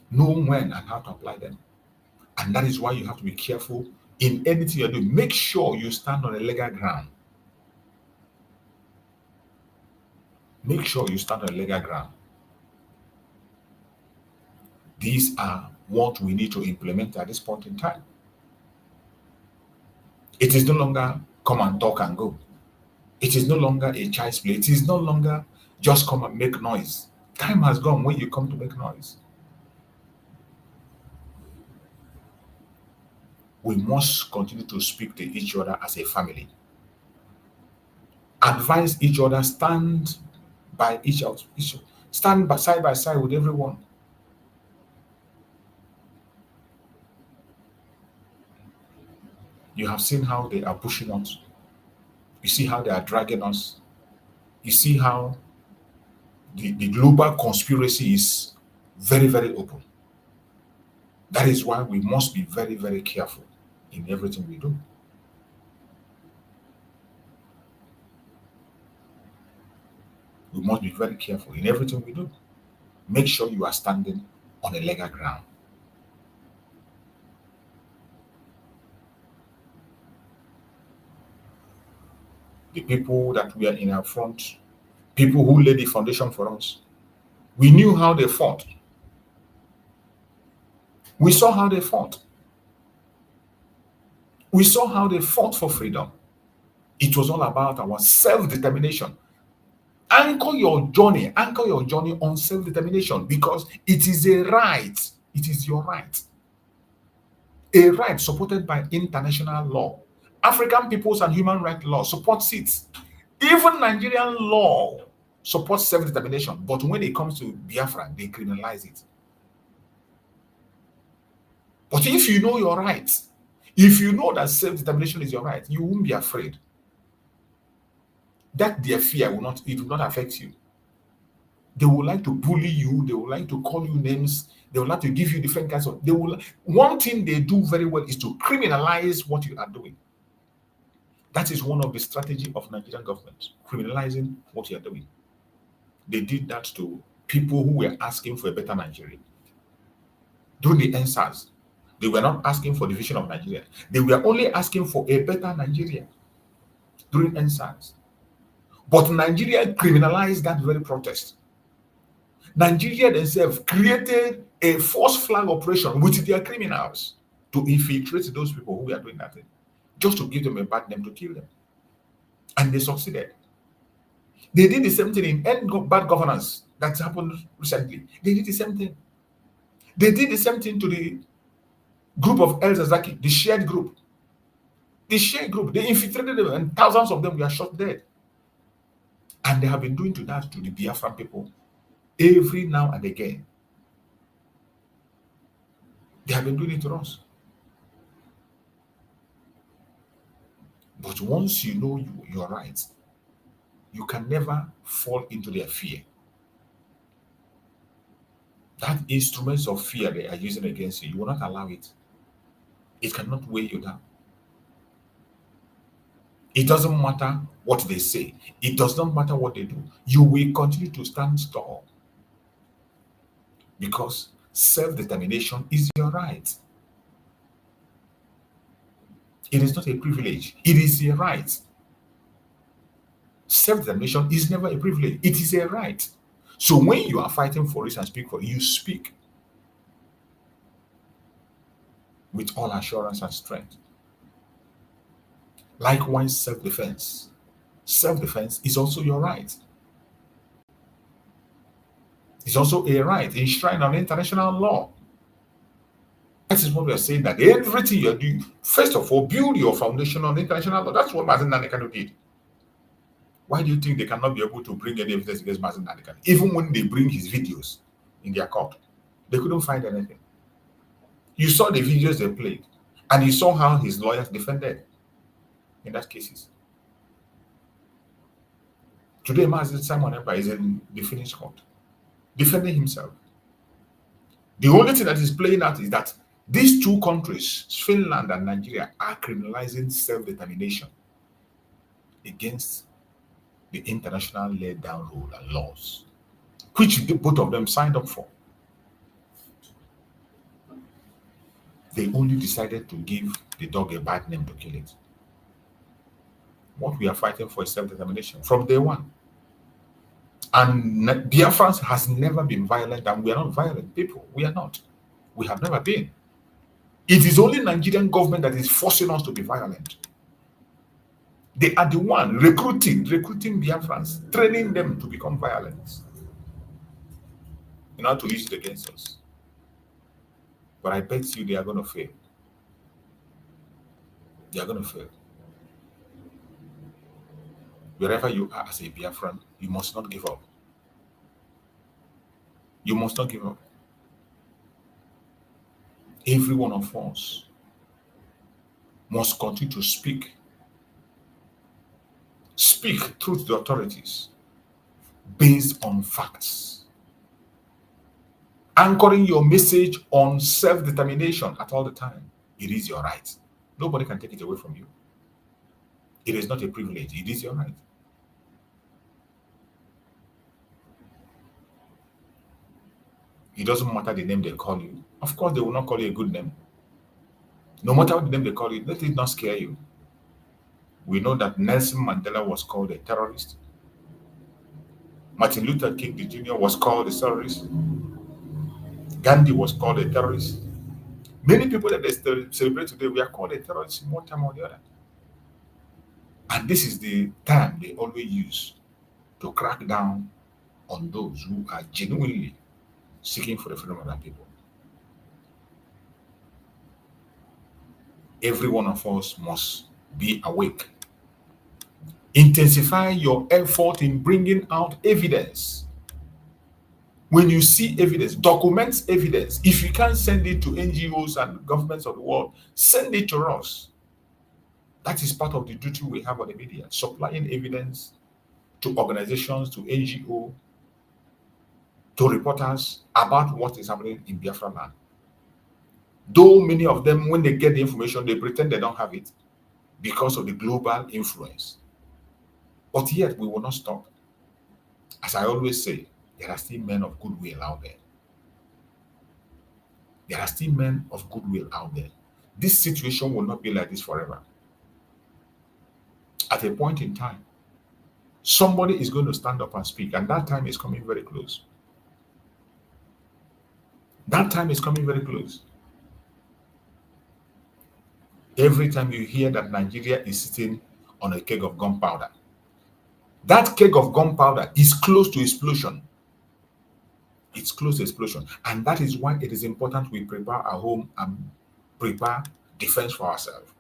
Know when and how to apply them. And that is why you have to be careful in anything you're doing. Make sure you stand on a legal ground. Make sure you stand on a legal ground. These are what we need to implement at this point in time. It is no longer come and talk and go. It is no longer a child's play. It is no longer just come and make noise. Time has gone when you come to make noise. We must continue to speak to each other as a family. Advise each other, stand by each other, stand by side with everyone. You have seen how they are pushing us. You see how they are dragging us. You see how the global conspiracy is very, very open. That is why we must be very, very careful in everything we do. We must be very careful in everything we do. Make sure you are standing on a legal ground. The people that we are in our front, people who laid the foundation for us, we knew how they fought. We saw how they fought. We saw how they fought for freedom. It was all about our self-determination. Anchor your journey on self-determination, because it is a right. It is your right. A right supported by international law. African peoples and human rights law supports it. Even Nigerian law supports self-determination, but when it comes to Biafra, they criminalize it. But if you know your rights, if you know that self-determination is your right, you won't be afraid. That their fear will not affect you. They would like to bully you, they would like to call you names, they would like to give you different kinds of, one thing they do very well is to criminalize what you are doing. That is one of the strategy of Nigerian government, criminalizing what you are doing. They did that to people who were asking for a better Nigeria. During the NSAS, they were not asking for division of Nigeria. They were only asking for a better Nigeria during NSAS. But Nigeria criminalized that very protest. Nigeria themselves created a false flag operation with their criminals to infiltrate those people who were doing that thing, just to give them a bad name, to kill them. And they succeeded. They did the same thing in End Bad Governance that happened recently. They did the same thing. They did the same thing to the group of El Zazaki, the shared group. The shared group, they infiltrated them and thousands of them were shot dead. And they have been doing that to the Biafran people every now and again. They have been doing it to us. But once you know your rights, you can never fall into their fear. That instruments of fear they are using against you, you will not allow it. It cannot weigh you down. It doesn't matter what they say. It does not matter what they do. You will continue to stand tall. Because self-determination is your right. It is not a privilege. It is a right. Self-determination is never a privilege. It is a right. So when you are fighting for it and speak for it, you speak with all assurance and strength. Likewise, self-defense. Self-defense is also your right. It's also a right enshrined on international law. That is what we are saying, that everything you're doing, first of all, build your foundation on international law. That's what Mazi Nnamdi Kanu did. Why do you think they cannot be able to bring any evidence against Mazi Nnamdi Kanu? Even when they bring his videos in their court, they couldn't find anything. You saw the videos they played, and you saw how his lawyers defended in that cases. Today, Mazi Simon Ekpa is in the finished court, defending himself. The only thing that is playing out is that These two countries, Finland and Nigeria, are criminalizing self-determination against the international laid-down rule and laws, which both of them signed up for. They only decided to give the dog a bad name to kill it. What we are fighting for is self-determination from day one. And Biafra'S has never been violent, and we are not violent people. We are not. We have never been. It is only Nigerian government that is forcing us to be violent. They are the one recruiting Biafra'S, training them to become violent in order to use it against us. But I bet you they are going to fail. They are going to fail. Wherever you are as a Biafran, you must not give up. You must not give up. Every one of us must continue to speak. Speak truth to the authorities based on facts. Anchoring your message on self-determination at all the time. It is your right. Nobody can take it away from you. It is not a privilege. It is your right. It doesn't matter the name they call you. Of course, they will not call you a good name. No matter what the name they call you, let it not scare you. We know that Nelson Mandela was called a terrorist. Martin Luther King Jr. was called a terrorist. Gandhi was called a terrorist. Many people that they celebrate today, we are called a terrorist in one time or the other. And this is the time they always use to crack down on those who are genuinely seeking for the freedom of their people. Every one of us must be awake. Intensify your effort in bringing out evidence. When you see evidence, document evidence. If you can't send it to NGOs and governments of the world, send it to us. That is part of the duty we have on the media, supplying evidence to organizations, to NGOs, to reporters about what is happening in Biafra land. Though many of them, when they get the information, they pretend they don't have it because of the global influence. But yet, we will not stop. As I always say, there are still men of goodwill out there. There are still men of goodwill out there. This situation will not be like this forever. At a point in time, somebody is going to stand up and speak, and that time is coming very close. That time is coming very close. Every time you hear that Nigeria is sitting on a keg of gunpowder, that keg of gunpowder is close to explosion. It's close to explosion. And that is why it is important we prepare our home and prepare defense for ourselves.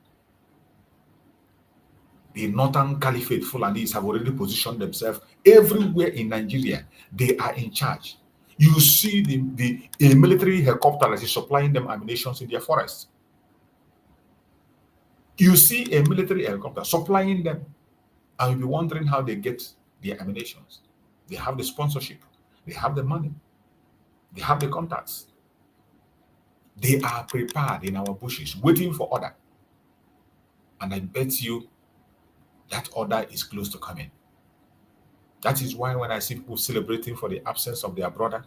The Northern Caliphate Fulanis have already positioned themselves everywhere in Nigeria. They are in charge. You see a military helicopter that is supplying them ammunition in their forests. You see a military helicopter supplying them, and you'll be wondering how they get their ammunition. They have the sponsorship, they have the money, they have the contacts. They are prepared in our bushes, waiting for order. And I bet you that order is close to coming. That is why when I see people celebrating for the absence of their brother,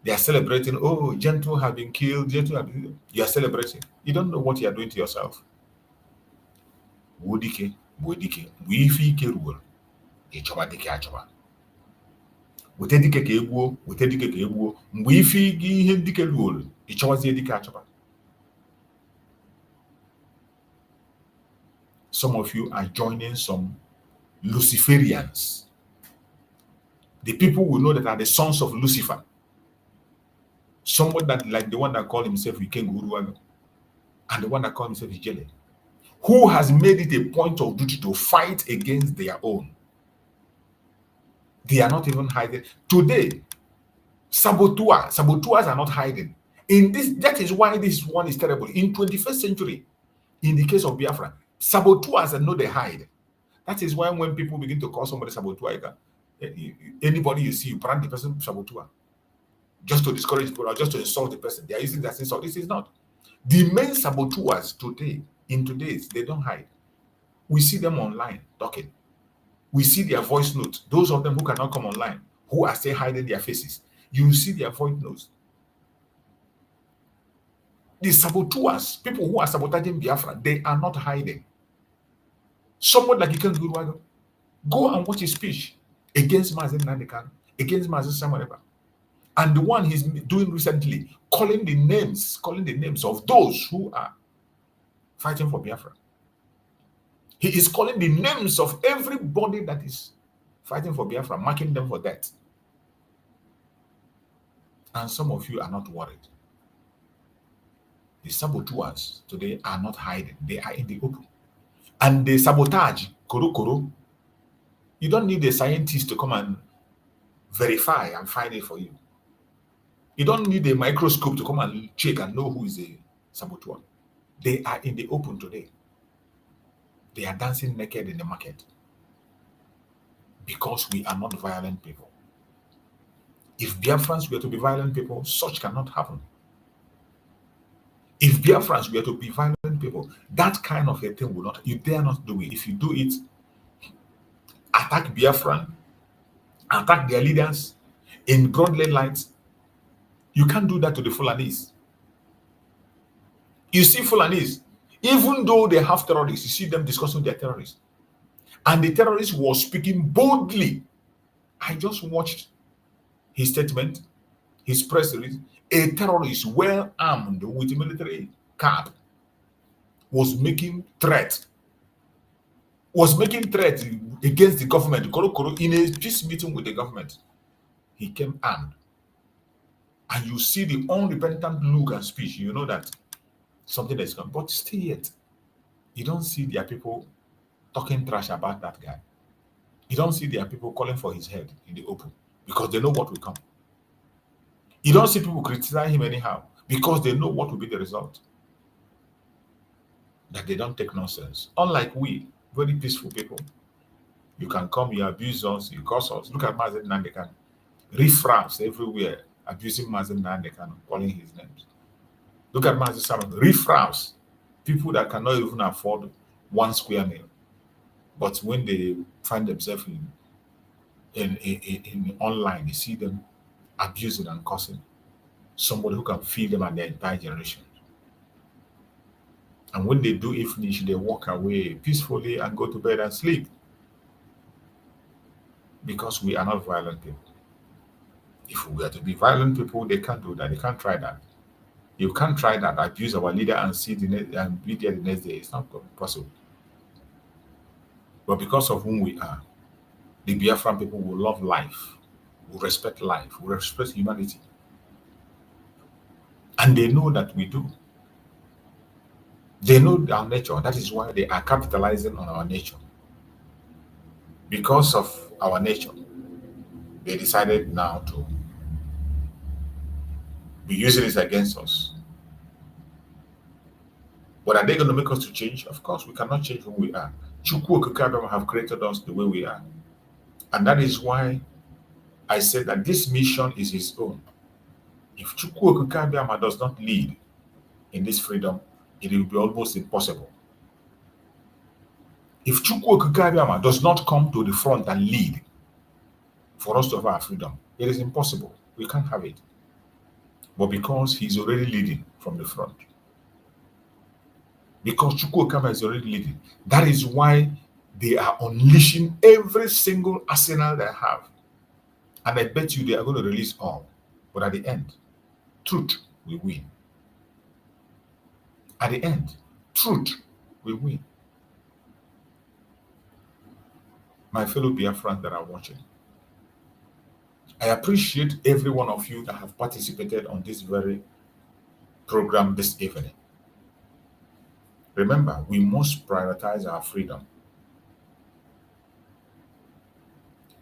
they are celebrating, oh, Gentle have been killed, Gentle have been... You are celebrating. You don't know what you are doing to yourself. Wodike, wifike rule, echoba dike achoba. Wete dike ke egbuo, wete dike ke egbuo. Mgbe ife ihe dike rule, echobazie dike achoba. Some of you are joining some Luciferians. The people will know that are the sons of Lucifer. Someone that, like the one that called himself Ikenguruaga, and the one that called himself Ijele, who has made it a point of duty to fight against their own. They are not even hiding. Today, saboteurs are not hiding. In this, that is why this one is terrible. In 21st century, in the case of Biafra, saboteurs know they hide. That is why when people begin to call somebody saboteur, anybody you see, you brand the person saboteur, just to discourage people or just to insult the person. They are using that insult. This is not. The main saboteurs today, in today's, they don't hide. We see them online talking. We see their voice notes. Those of them who cannot come online, who are still hiding their faces, you see their voice notes. The saboteurs, people who are sabotaging Biafra, they are not hiding. Someone like Iken Guruwago, go and watch his speech against Mazi Nnamdi Kanu, against Mazi Samareba. And the one he's doing recently, calling the names of those who are fighting for Biafra. He is calling the names of everybody that is fighting for Biafra, marking them for death. And some of you are not worried. The saboteurs today are not hiding. They are in the open. And the sabotage, koro, you don't need a scientist to come and verify and find it for you. You don't need a microscope to come and check and know who is a saboteur. They are in the open today. They are dancing naked in the market because we are not violent people. If Biafrans were to be violent people, such cannot happen. If Biafrans were to be violent people, that kind of a thing will not, you dare not do it. If you do it, attack Biafran, attack their leaders in broad daylight, you can't do that to the Fulanese. You see Fulanese, even though they have terrorists, you see them discussing their terrorists. And the terrorist was speaking boldly. I just watched his statement, his press release. A terrorist well armed with a military cap was making threat against the government. In a peace meeting with the government, he came armed. And you see the unrepentant look and speech, you know that something is coming. But still yet, you don't see their people talking trash about that guy. You don't see their people calling for his head in the open because they know what will come. You don't see people criticize him anyhow because they know what will be the result. That they don't take nonsense. Unlike we, very peaceful people. You can come, you abuse us, you curse us. Look at Mazi Nnamdi Kanu. Referendums everywhere, abusing Mazi Nnamdi Kanu, calling his names. Look at Mazi Samareba. Referendums, people that cannot even afford 1 square meal. But when they find themselves in online, you see them abusing and cursing somebody who can feed them and their entire generation. And when they do finish, they walk away peacefully and go to bed and sleep. Because we are not violent people. If we were to be violent people, they can't do that. They can't try that. You can't try that, abuse our leader and see and be there the next day. It's not possible. But because of whom we are, the Biafran people will love life, will respect life, will respect humanity. And they know that we do. They know our nature. That is why they are capitalizing on our nature. Because of our nature, they decided now to be using it against us. But are they going to make us to change? Of course, we cannot change who we are. Chukwu Okike have created us the way we are. And that is why I said that this mission is his own. If Chukwu Okike does not lead in this freedom, it will be almost impossible. If Chukwu Okike does not come to the front and lead for us to have our freedom, it is impossible. We can't have it. But because he's already leading from the front, because Chukwu Okike is already leading, that is why they are unleashing every single arsenal they have. And I bet you they are going to release all. But at the end, truth will win. At the end, truth will win. My fellow Biafrans that are watching, I appreciate every one of you that have participated on this very program this evening. Remember, we must prioritize our freedom.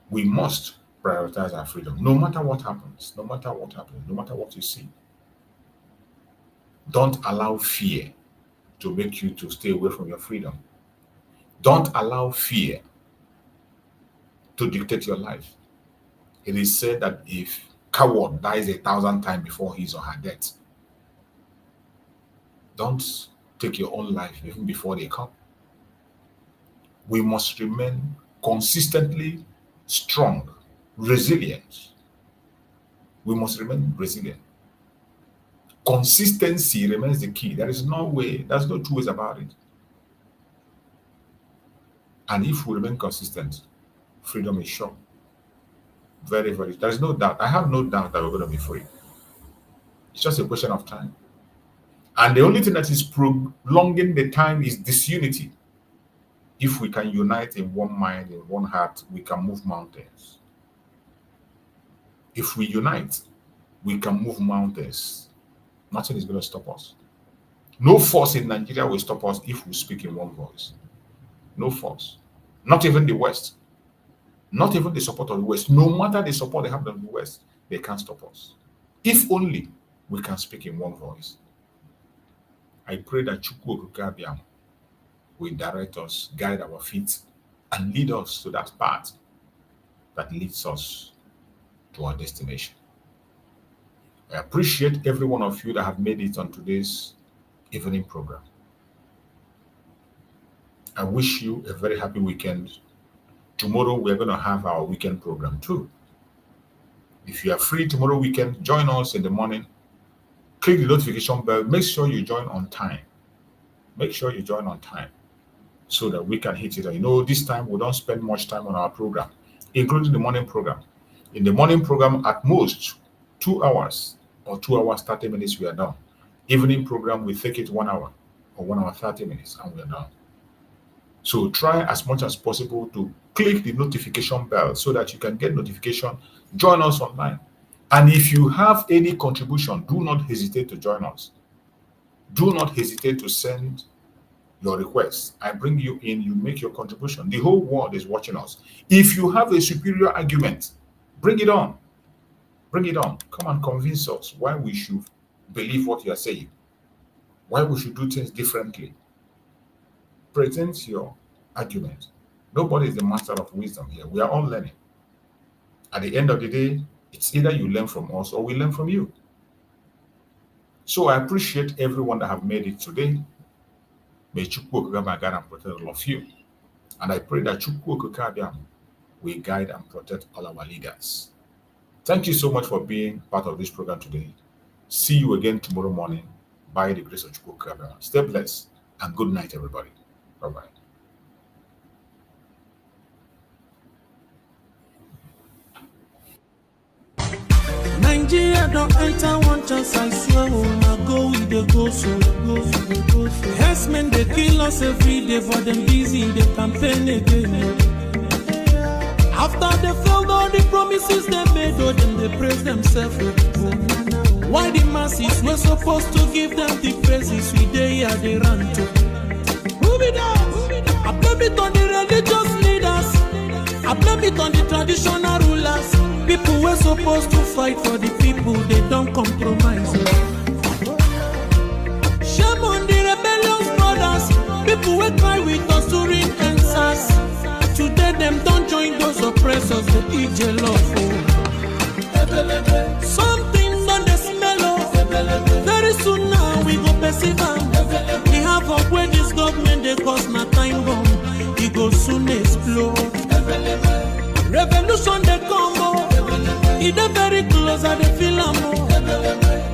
We must prioritize our freedom, no matter what happens, no matter what happens, no matter what you see. Don't allow fear to make you to stay away from your freedom. Don't allow fear to dictate your life. It is said that if coward dies 1,000 times before his or her death, Don't take your own life even before they come. We must remain consistently strong, resilient. We must remain resilient. Consistency remains the key. There's no two ways about it. And if we remain consistent, freedom is sure. Very, very. There's no doubt. I have no doubt that we're going to be free. It's just a question of time. And the only thing that is prolonging the time is disunity. If we can unite in one mind, in one heart, we can move mountains. If we unite, we can move mountains. Nothing is going to stop us. No force in Nigeria will stop us if we speak in one voice. No force. Not even the West. Not even the support of the West. No matter the support they have from the West, they can't stop us. If only we can speak in one voice. I pray that Chukwu Okike will direct us, guide our feet, and lead us to that path that leads us to our destination. I appreciate every one of you that have made it on today's evening program. I wish you a very happy weekend. Tomorrow we're going to have our weekend program too. If you are free tomorrow weekend, join us in the morning. Click the notification bell. Make sure you join on time. Make sure you join on time so that we can hit it. You know, this time we don't spend much time on our program, including the morning program. In the morning program, at most 2 hours or 2 hours 30 minutes, we are done. Evening program, we take it 1 hour or 1 hour 30 minutes, and we are done. So try as much as possible to click the notification bell so that you can get notification. Join us online. And if you have any contribution, do not hesitate to join us. Do not hesitate to send your requests. I bring you in, you make your contribution. The whole world is watching us. If you have a superior argument, bring it on. Bring it on. Come and convince us why we should believe what you are saying, why we should do things differently. Present your argument. Nobody is the master of wisdom here. We are all learning. At the end of the day, it's either you learn from us or we learn from you. So I appreciate everyone that have made it today. May Chukwu Okike guide and protect all of you. And I pray that Chukwu Okike will guide and protect all our leaders. Thank you so much for being part of this program today. See you again tomorrow morning by the grace of Chukwu Okike. Stay blessed and good night, everybody. Bye-bye. Nigeria don't enter one chance, I swear, now go with the go so. Herdsmen, they kill us every day, for them busy, they campaign again. After they failed all the promises they made, oh, then they praise themselves. Why the masses were supposed to give them the praises, we they here they run to. Move it down. I blame it on the religious leaders. I blame it on the traditional rulers. People were supposed to fight for the people, they don't compromise. Shame on the rebellious brothers. People will cry with us during answers. Today them don't join those oppressors, they eat love. Something on the smell. Very soon now we go perceive. We have up where this government they cause my time bomb. It go soon explode. Revolution they come. It's very close and they feel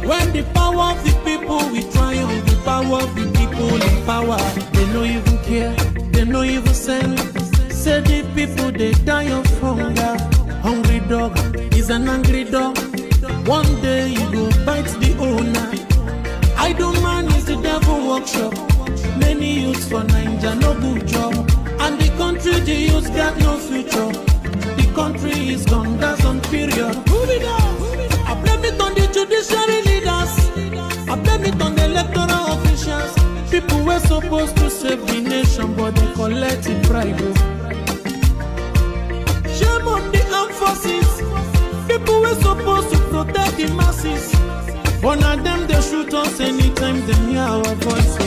when the power of the people we triumph, the power of the people in power. They no even care, they no even send. Say the people they die of hunger. Hungry dog is an angry dog. One day you go bite the owner. Idle man is the devil workshop. Many youths for Nigeria no good job. And the country the youths got no future. The country is gone, that's on period. Move it down. I blame it on the judiciary leaders. I blame it on the electoral officials. People were supposed to save the nation, but they collected bribe. Shame on the armed forces. People were supposed to protect the masses. But now them they shoot us anytime they hear our voice.